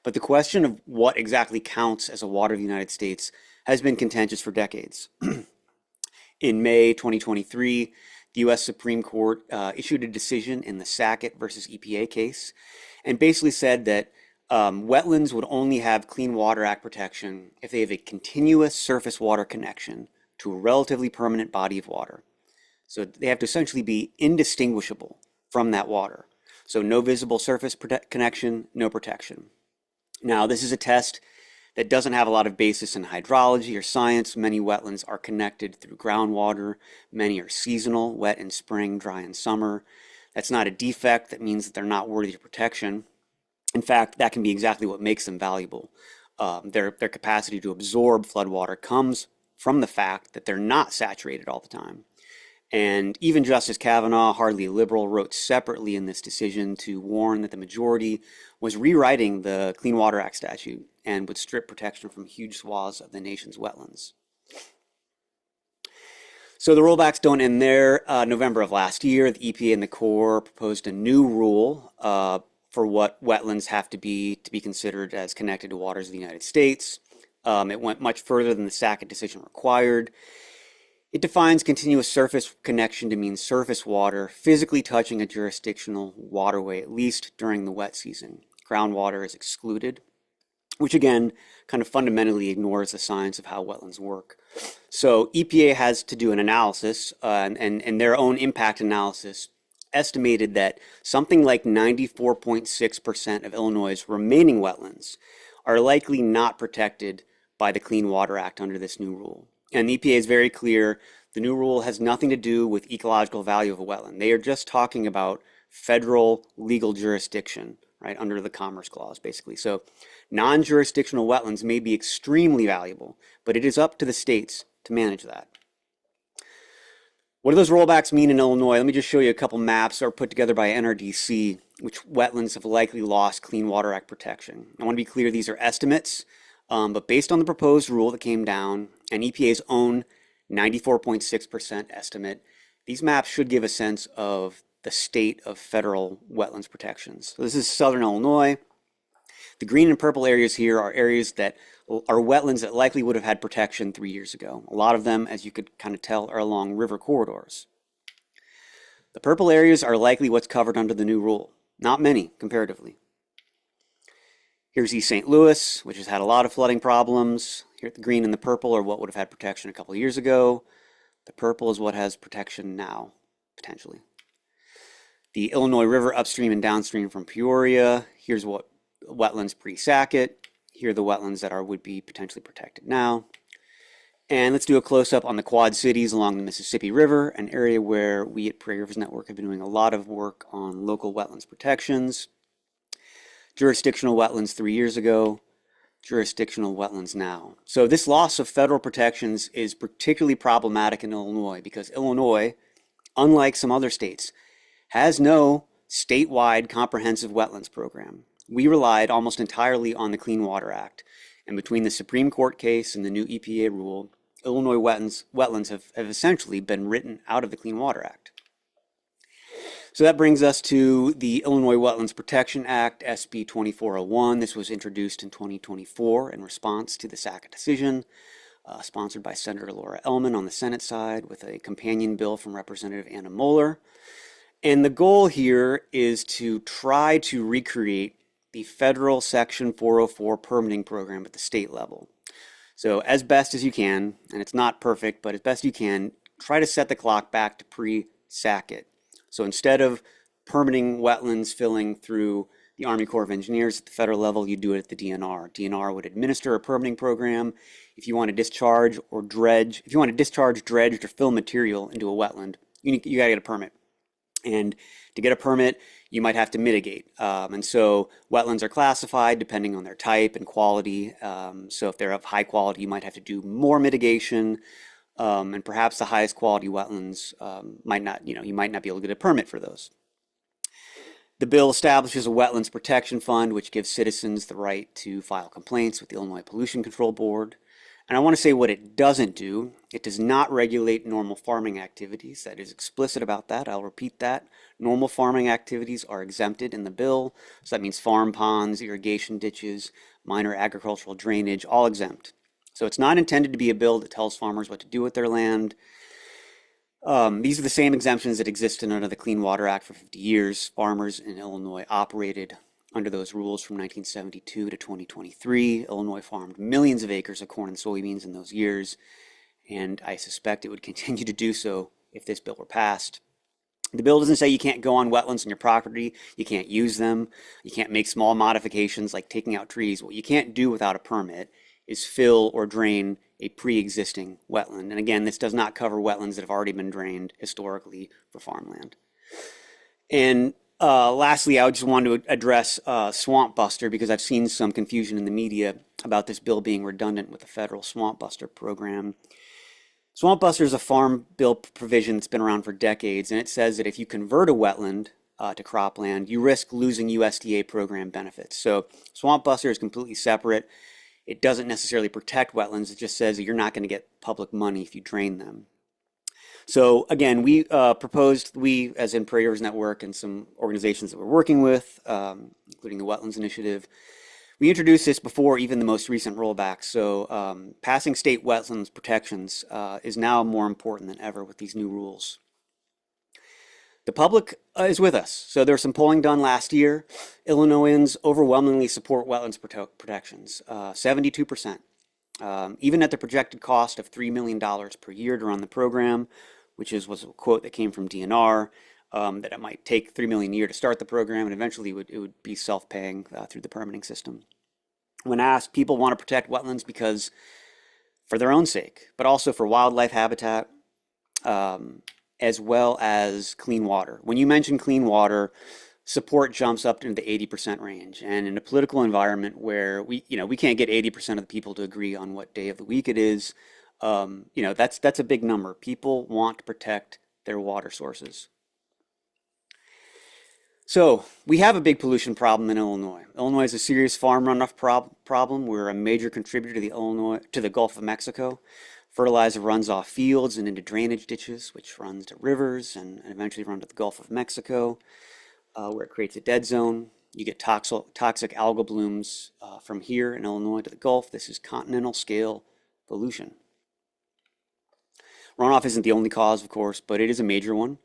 But the question of what exactly counts as a water of the United States has been contentious for decades. In May 2023, the U.S. Supreme Court issued a decision in the Sackett versus EPA case and basically said that wetlands would only have Clean Water Act protection if they have a continuous surface water connection to a relatively permanent body of water. So they have to essentially be indistinguishable from that water. So no visible surface connection, no protection. Now, this is a test that doesn't have a lot of basis in hydrology or science. Many wetlands are connected through groundwater. Many are seasonal, wet in spring, dry in summer. That's not a defect. That means that they're not worthy of protection. In fact, that can be exactly what makes them valuable. Their capacity to absorb floodwater comes from the fact that they're not saturated all the time. And even Justice Kavanaugh, hardly a liberal, wrote separately in this decision to warn that the majority was rewriting the Clean Water Act statute and would strip protection from huge swaths of the nation's wetlands. So the rollbacks don't end there. November of last year, the EPA and the Corps proposed a new rule for what wetlands have to be considered as connected to waters of the United States. It went much further than the Sackett decision required. It defines continuous surface connection to mean surface water physically touching a jurisdictional waterway, at least during the wet season. Groundwater is excluded, which again kind of fundamentally ignores the science of how wetlands work. So EPA has to do an analysis, and their own impact analysis estimated that something like 94.6% of Illinois' remaining wetlands are likely not protected by the Clean Water Act under this new rule. And the EPA is very clear, the new rule has nothing to do with ecological value of a wetland. They are just talking about federal legal jurisdiction, right, under the Commerce Clause, basically. So non-jurisdictional wetlands may be extremely valuable, but it is up to the states to manage that. What do those rollbacks mean in Illinois? Let me just show you a couple maps that are put together by NRDC, which wetlands have likely lost Clean Water Act protection. I want to be clear, these are estimates. But based on the proposed rule that came down and EPA's own 94.6% estimate, these maps should give a sense of the state of federal wetlands protections. So this is southern Illinois. The green and purple areas here are areas that are wetlands that likely would have had protection 3 years ago. A lot of them, as you could kind of tell, are along river corridors. The purple areas are likely what's covered under the new rule. Not many, comparatively. Here's East St. Louis, which has had a lot of flooding problems. Here, the green and the purple are what would have had protection a couple of years ago. The purple is what has protection now, potentially. The Illinois River upstream and downstream from Peoria. Here's what wetlands pre-Sackett. Here are the wetlands that would be potentially protected now. And let's do a close-up on the Quad Cities along the Mississippi River, an area where we at Prairie Rivers Network have been doing a lot of work on local wetlands protections. Jurisdictional wetlands 3 years ago, jurisdictional wetlands now. So this loss of federal protections is particularly problematic in Illinois because Illinois, unlike some other states, has no statewide comprehensive wetlands program. We relied almost entirely on the Clean Water Act. And between the Supreme Court case and the new EPA rule, Illinois wetlands have essentially been written out of the Clean Water Act. So that brings us to the Illinois Wetlands Protection Act, SB 2401. This was introduced in 2024 in response to the Sackett decision, sponsored by Senator Laura Ellman on the Senate side with a companion bill from Representative Anna Moeller. And the goal here is to try to recreate the federal Section 404 permitting program at the state level. So as best as you can, and it's not perfect, but as best you can, try to set the clock back to pre-Sackett. So instead of permitting wetlands filling through the Army Corps of Engineers at the federal level, you do it at the DNR. DNR would administer a permitting program. If you want to discharge, dredge, or fill material into a wetland, you gotta get a permit. And to get a permit, you might have to mitigate. And so wetlands are classified depending on their type and quality. So if they're of high quality, you might have to do more mitigation. And perhaps the highest quality wetlands you might not be able to get a permit for those. The bill establishes a wetlands protection fund, which gives citizens the right to file complaints with the Illinois Pollution Control Board. And I want to say what it doesn't do. It does not regulate normal farming activities. That is explicit about that. I'll repeat that. Normal farming activities are exempted in the bill. So that means farm ponds, irrigation ditches, minor agricultural drainage, all exempt. So it's not intended to be a bill that tells farmers what to do with their land. These are the same exemptions that existed under the Clean Water Act for 50 years. Farmers in Illinois operated under those rules from 1972 to 2023. Illinois farmed millions of acres of corn and soybeans in those years, and I suspect it would continue to do so if this bill were passed. The bill doesn't say you can't go on wetlands on your property, you can't use them, you can't make small modifications like taking out trees. What you can't do without a permit is fill or drain a pre-existing wetland. And again, this does not cover wetlands that have already been drained historically for farmland. And lastly, I just wanted to address Swamp Buster because I've seen some confusion in the media about this bill being redundant with the federal Swamp Buster program. Swamp Buster is a farm bill provision that's been around for decades, and it says that if you convert a wetland to cropland, you risk losing USDA program benefits. So Swamp Buster is completely separate. It doesn't necessarily protect wetlands. It just says that you're not going to get public money if you drain them. So again, we proposed, as in Prairie Rivers Network and some organizations that we're working with, including the Wetlands Initiative, we introduced this before even the most recent rollback. So passing state wetlands protections is now more important than ever with these new rules. The public is with us. So there was some polling done last year. Illinoisans overwhelmingly support wetlands protections, 72%. Even at the projected cost of $3 million per year to run the program, which was a quote that came from DNR, that it might take $3 million a year to start the program, and eventually it would be self-paying through the permitting system. When asked, people want to protect wetlands because for their own sake, but also for wildlife habitat, as well as clean water. When you mention clean water, support jumps up into the 80% range. And in a political environment where we can't get 80% of the people to agree on what day of the week it is, that's a big number. People want to protect their water sources. So we have a big pollution problem in Illinois. Illinois is a serious farm runoff problem. We're a major contributor to the Gulf of Mexico. Fertilizer runs off fields and into drainage ditches, which runs to rivers and eventually run to the Gulf of Mexico, where it creates a dead zone. You get toxic algal blooms from here in Illinois to the Gulf. This is continental scale pollution. Runoff isn't the only cause, of course, but it is a major one.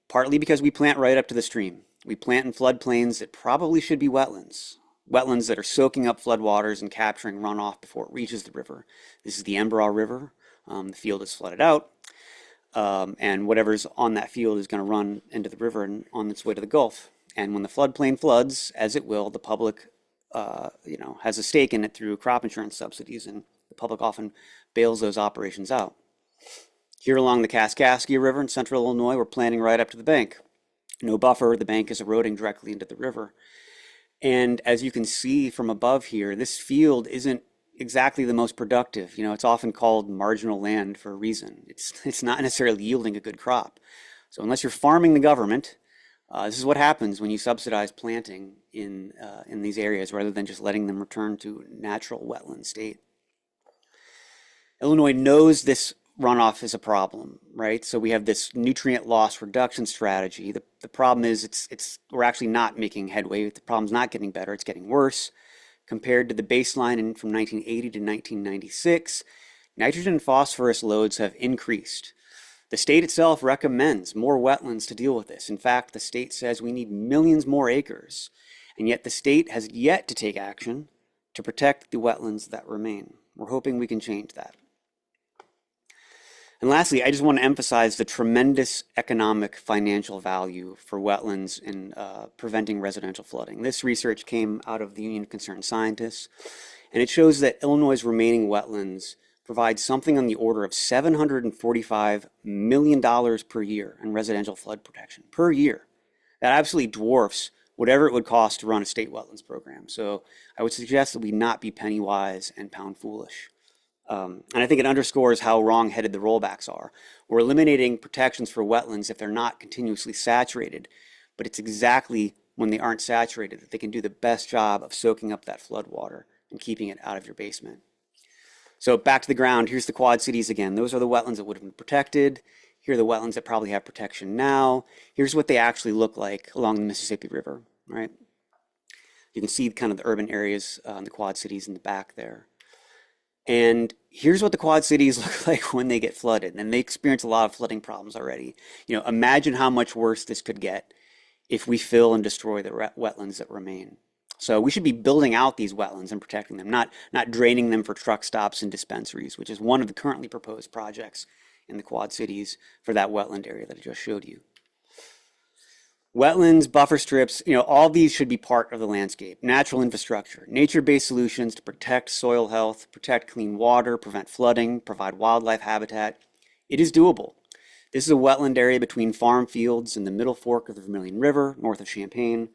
Partly because we plant right up to the stream. We plant in floodplains that probably should be wetlands. Wetlands that are soaking up floodwaters and capturing runoff before it reaches the river. This is the Embarrass River. The field is flooded out, and whatever's on that field is going to run into the river and on its way to the Gulf. And when the floodplain floods, as it will, the public, has a stake in it through crop insurance subsidies, and the public often bails those operations out. Here along the Kaskaskia River in central Illinois, we're planting right up to the bank. No buffer, the bank is eroding directly into the river. And as you can see from above here, this field isn't exactly the most productive. It's often called marginal land for a reason. It's not necessarily yielding a good crop. So unless you're farming the government, this is what happens when you subsidize planting in these areas rather than just letting them return to natural wetland state. Illinois knows this runoff is a problem, right? So we have this nutrient loss reduction strategy. The problem is we're actually not making headway. The problem's not getting better, it's getting worse. Compared to the baseline from 1980 to 1996, nitrogen and phosphorus loads have increased. The state itself recommends more wetlands to deal with this. In fact, the state says we need millions more acres, and yet the state has yet to take action to protect the wetlands that remain. We're hoping we can change that. And lastly, I just want to emphasize the tremendous economic financial value for wetlands in preventing residential flooding. This research came out of the Union of Concerned Scientists, and it shows that Illinois' remaining wetlands provide something on the order of $745 million per year in residential flood protection per year. That absolutely dwarfs whatever it would cost to run a state wetlands program. So I would suggest that we not be penny wise and pound foolish. And I think it underscores how wrong-headed the rollbacks are. We're eliminating protections for wetlands if they're not continuously saturated but it's exactly when they aren't saturated that they can do the best job of soaking up that flood water and keeping it out of your basement. So back to the ground, here's the Quad Cities again. Those are the wetlands that would have been protected. Here are the wetlands that probably have protection now. Here's what they actually look like along the Mississippi River, right? You can see kind of the urban areas in the Quad Cities in the back there. And here's what the Quad Cities look like when they get flooded. And they experience a lot of flooding problems already. You know, imagine how much worse this could get if we fill and destroy the wetlands that remain. So we should be building out these wetlands and protecting them, not draining them for truck stops and dispensaries, which is one of the currently proposed projects in the Quad Cities for that wetland area that I just showed you. Wetlands, buffer strips, you know, all these should be part of the landscape. Natural infrastructure, nature-based solutions to protect soil health, protect clean water, prevent flooding, provide wildlife habitat. It is doable. This is a wetland area between farm fields and the middle fork of the Vermilion River, north of Champaign.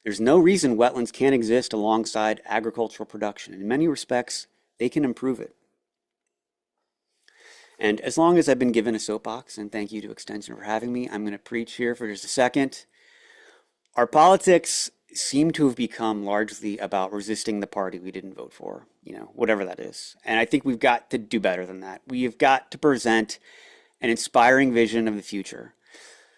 There's no reason wetlands can't exist alongside agricultural production. In many respects, they can improve it. And as long as I've been given a soapbox, and thank you to Extension for having me, I'm going to preach here for just a second. Our politics seem to have become largely about resisting the party we didn't vote for, you know, whatever that is. And I think we've got to do better than that. We have got to present an inspiring vision of the future.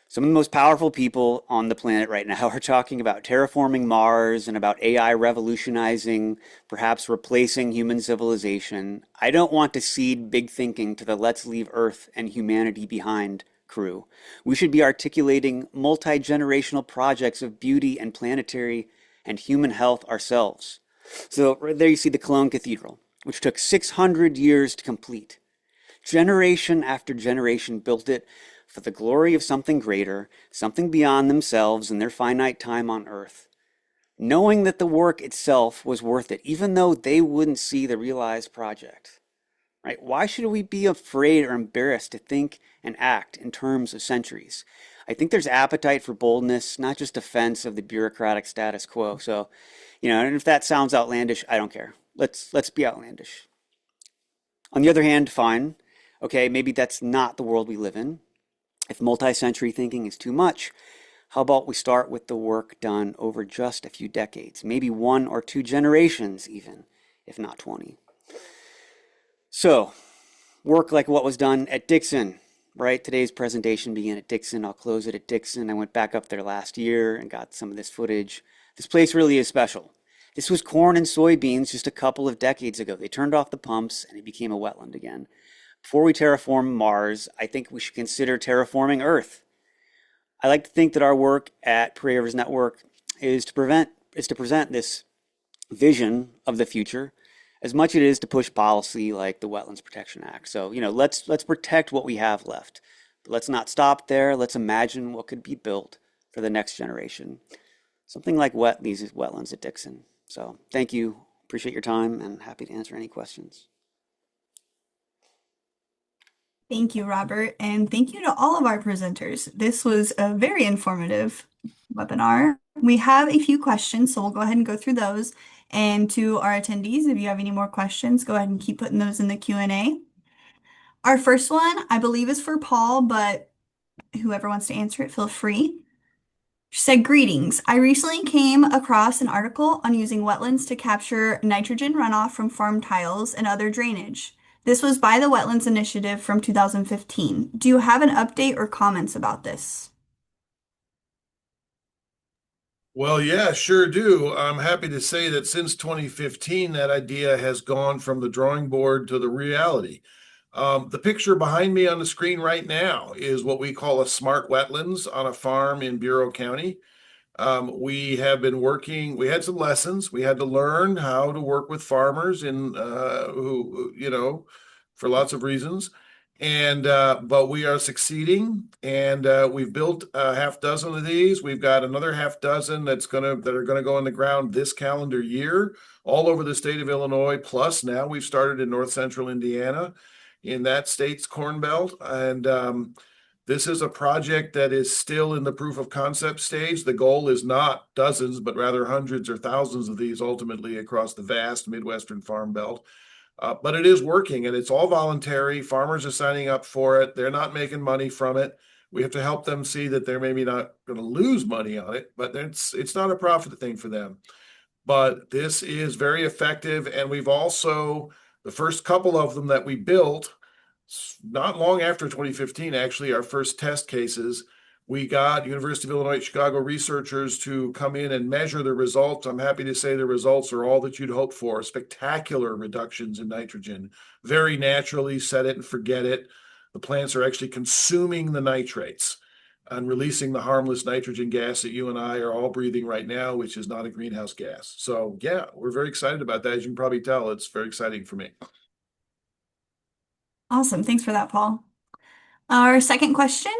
Some of the most powerful people on the planet right now are talking about terraforming Mars and about AI revolutionizing, perhaps replacing human civilization. I don't want to cede big thinking to the let's leave Earth and humanity behind crew. We should be articulating multi-generational projects of beauty and planetary and human health ourselves. So right there you see the Cologne Cathedral, which took 600 years to complete. Generation after generation built it for the glory of something greater, something beyond themselves and their finite time on earth, knowing that the work itself was worth it, even though they wouldn't see the realized project. Right? Why should we be afraid or embarrassed to think and act in terms of centuries? I think there's appetite for boldness, not just defense of the bureaucratic status quo. So, you know, and if that sounds outlandish, I don't care. Let's be outlandish. On the other hand, fine. Okay, maybe that's not the world we live in. If multi-century thinking is too much, how about we start with the work done over just a few decades, maybe 1 or 2 generations even, if not 20. So, work like what was done at Dixon, right? Today's presentation began at Dixon. I'll close it at Dixon. I went back up there last year and got some of this footage. This place really is special. This was corn and soybeans just a couple of decades ago. They turned off the pumps and it became a wetland again. Before we terraform Mars, I think we should consider terraforming Earth. I like to think that our work at Prairie Rivers Network is to present this vision of the future as much as it is to push policy like the Wetlands Protection Act. So, you know, let's protect what we have left. But let's not stop there. Let's imagine what could be built for the next generation. Something like these wetlands at Dixon. So, thank you. Appreciate your time and happy to answer any questions. Thank you, Robert, and thank you to all of our presenters. This was a very informative webinar. We have a few questions, so we'll go ahead and go through those. And to our attendees, if you have any more questions, go ahead and keep putting those in the Q&A. Our first one, I believe, is for Paul, but whoever wants to answer it, feel free. She said, greetings. I recently came across an article on using wetlands to capture nitrogen runoff from farm tiles and other drainage. This was by the Wetlands Initiative from 2015. Do you have an update or comments about this? Well, yeah, sure do. I'm happy to say that since 2015, that idea has gone from the drawing board to the reality. The picture behind me on the screen right now is what we call a smart wetlands on a farm in Bureau County. We have been working, we had some lessons. We had to learn how to work with farmers who, you know, for lots of reasons. And but we are succeeding, and we've built a half dozen of these. We've got another half dozen that are gonna go in the ground this calendar year, all over the state of Illinois. Plus, now we've started in north central Indiana, in that state's corn belt, and this is a project that is still in the proof of concept stage. The goal is not dozens, but rather hundreds or thousands of these ultimately across the vast Midwestern farm belt. But it is working, and it's all voluntary. Farmers are signing up for it. They're not making money from it. We have to help them see that they're maybe not going to lose money on it, but it's not a profit thing for them. But this is very effective, and we've also, the first couple of them that we built, not long after 2015, actually, our first test cases, we got University of Illinois Chicago researchers to come in and measure the results. I'm happy to say the results are all that you'd hope for. Spectacular reductions in nitrogen, very naturally, set it and forget it. The plants are actually consuming the nitrates and releasing the harmless nitrogen gas that you and I are all breathing right now, which is not a greenhouse gas. So yeah, we're very excited about that. As you can probably tell, it's very exciting for me. Awesome. Thanks for that, Paul. Our second question,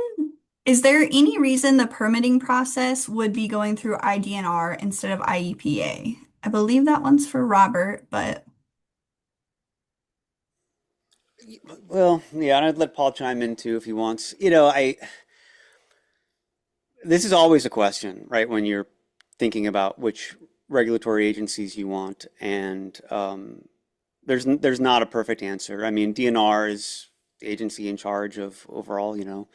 is there any reason the permitting process would be going through IDNR instead of IEPA? I believe that one's for Robert, but Well, yeah, and I'd let Paul chime in too if he wants. This is always a question, right? When you're thinking about which regulatory agencies you want, and there's not a perfect answer. I mean, DNR is the agency in charge of overall,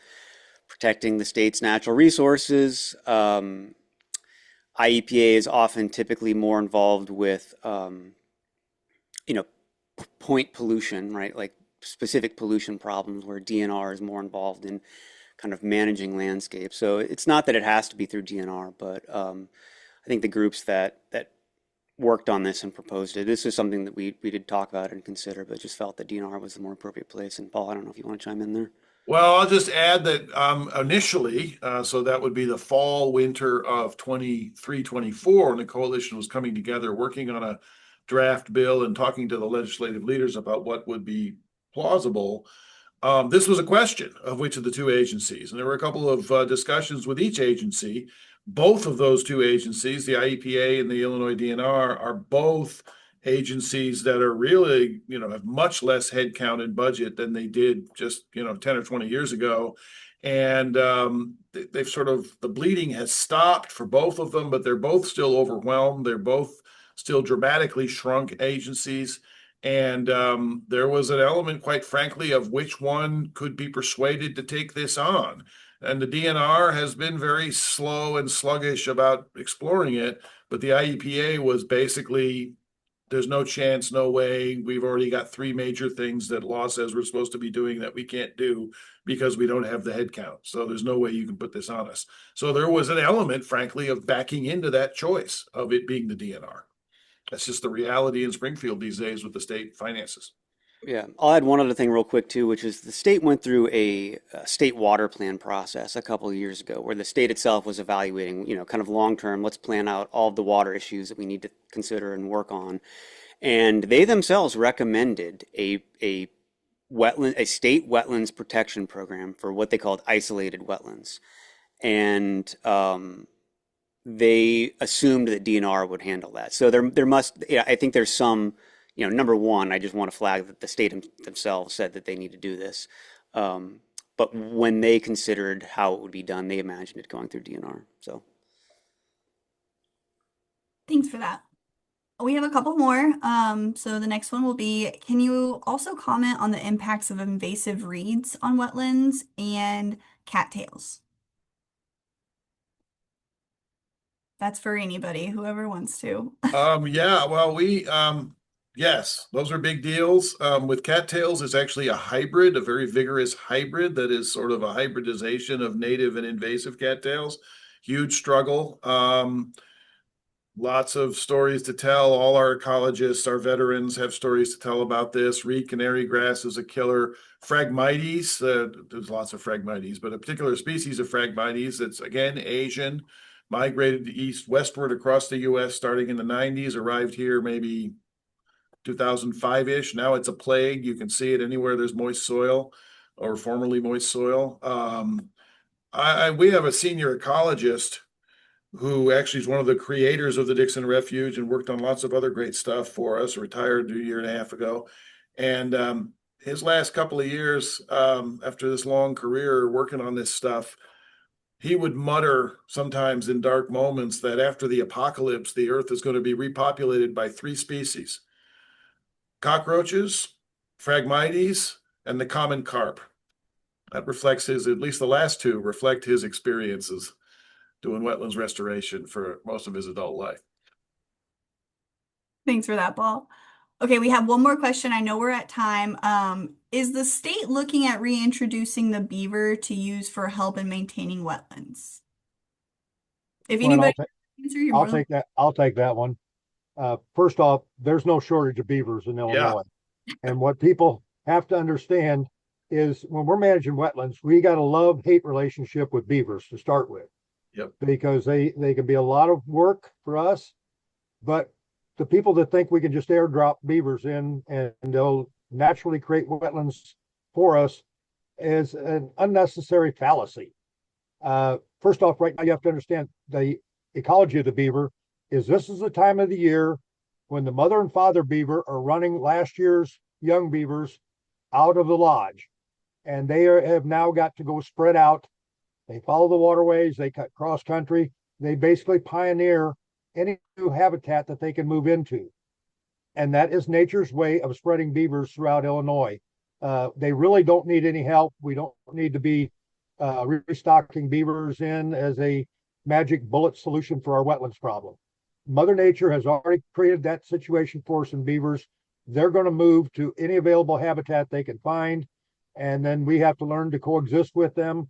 protecting the state's natural resources. IEPA is often typically more involved with, you know, point pollution, right? Like specific pollution problems, where DNR is more involved in kind of managing landscape. So it's not that it has to be through DNR, but I think the groups that worked on this and proposed it, this is something that we did talk about and consider, but just felt that DNR was the more appropriate place. And Paul, I don't know if you want to chime in there. Well, I'll just add that initially, so that would be the fall, winter of 23-24, and the coalition was coming together, working on a draft bill and talking to the legislative leaders about what would be plausible. This was a question of which of the two agencies, and there were a couple of discussions with each agency. Both of those two agencies, the IEPA and the Illinois DNR, are both agencies that are really, have much less headcount and budget than they did just, 10 or 20 years ago. And they've sort of, the bleeding has stopped for both of them, but they're both still overwhelmed. They're both still dramatically shrunk agencies. And there was an element, quite frankly, of which one could be persuaded to take this on. And the DNR has been very slow and sluggish about exploring it, but the IEPA was basically, there's no chance, no way. We've already got three major things that law says we're supposed to be doing that we can't do because we don't have the head count. So there's no way you can put this on us. So there was an element, frankly, of backing into that choice of it being the DNR. That's just the reality in Springfield these days with the state finances. Yeah, I'll add one other thing real quick too, which is the state went through a state water plan process a couple of years ago, where the state itself was evaluating, kind of long term, let's plan out all of the water issues that we need to consider and work on. And they themselves recommended a state wetlands protection program for what they called isolated wetlands. And they assumed that DNR would handle that. So there must, I think there's some, number one, I just want to flag that the state themselves said that they need to do this. But when they considered how it would be done, they imagined it going through DNR. So thanks for that. We have a couple more. So the next one will be, can you also comment on the impacts of invasive reeds on wetlands and cattails? That's for anybody, whoever wants to. Yeah, well, yes, those are big deals. With cattails, it's actually a hybrid, a very vigorous hybrid that is sort of a hybridization of native and invasive cattails. Huge struggle. Lots of stories to tell. All our ecologists, our veterans have stories to tell about this. Reed canary grass is a killer. Phragmites, there's lots of Phragmites, but a particular species of Phragmites that's, again, Asian, migrated westward across the U.S. starting in the 90s, arrived here maybe 2005-ish. Now it's a plague. You can see it anywhere there's moist soil or formerly moist soil. We have a senior ecologist who actually is one of the creators of the Dixon Refuge and worked on lots of other great stuff for us, retired a year and a half ago. And his last couple of years, after this long career working on this stuff, he would mutter sometimes in dark moments that after the apocalypse, the earth is going to be repopulated by three species: cockroaches, Phragmites, and the common carp. That reflects his, at least the last two reflect his experiences doing wetlands restoration for most of his adult life. Thanks for that, Paul. Okay, we have one more question. I know we're at time. Is the state looking at reintroducing the beaver to use for help in maintaining wetlands? If Well, anybody answer, you're more than I'll take that one. First off, there's no shortage of beavers in Yeah, Illinois. And what people have to understand is when we're managing wetlands, we got a love-hate relationship with beavers to start with, yep. because they can be a lot of work for us, but the people that think we can just airdrop beavers in and they'll naturally create wetlands for us is an unnecessary fallacy. First off, right now you have to understand the ecology of the beaver is this is the time of the year when the mother and father beaver are running last year's young beavers out of the lodge, and have now got to go spread out. They follow the waterways, they cut cross country, they basically pioneer any new habitat that they can move into. And that is nature's way of spreading beavers throughout Illinois. They really don't need any help. We don't need to be restocking beavers in as a magic bullet solution for our wetlands problem. Mother Nature has already created that situation for us in beavers. They're going to move to any available habitat they can find, and then we have to learn to coexist with them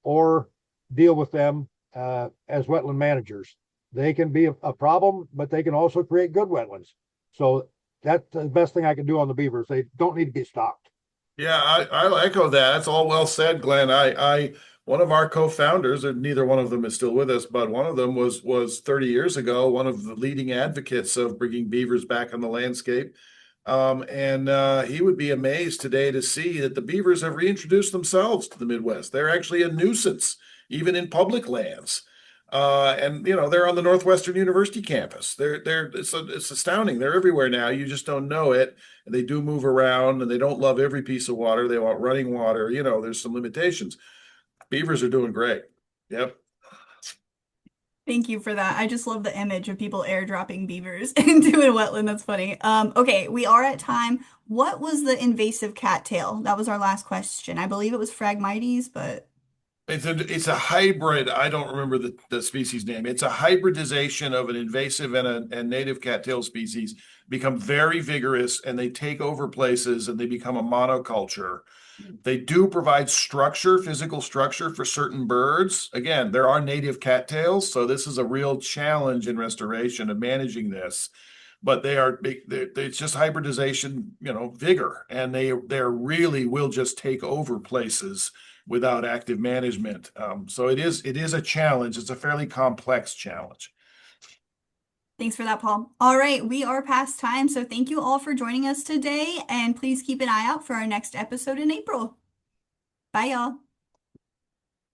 or deal with them as wetland managers. They can be a problem, but they can also create good wetlands. So that's the best thing I can do on the beavers. They don't need to be stocked. Yeah, I echo that. That's all well said, Glenn. One of our co-founders, and neither one of them is still with us, but one of them was 30 years ago, one of the leading advocates of bringing beavers back on the landscape. He would be amazed today to see that the beavers have reintroduced themselves to the Midwest. They're actually a nuisance, even in public lands. They're on the Northwestern University campus. It's astounding. They're everywhere now. You just don't know it. And they do move around, and they don't love every piece of water. They want running water. There's some limitations. Beavers are doing great. Yep. Thank you for that. I just love the image of people airdropping beavers into a wetland. That's funny. Okay, we are at time. What was the invasive cattail? That was our last question. I believe it was Phragmites, but It's a hybrid. I don't remember the species name. It's a hybridization of an invasive and native cattail species, become very vigorous, and they take over places and they become a monoculture. They do provide structure, physical structure for certain birds. Again, there are native cattails, so this is a real challenge in restoration of managing this. But it's just hybridization, vigor, and they really will just take over places without active management. So it is a challenge. It's a fairly complex challenge. thanks for that, Paul. All right, we are past time, so thank you all for joining us today, and please keep an eye out for our next episode in April. Bye, y'all.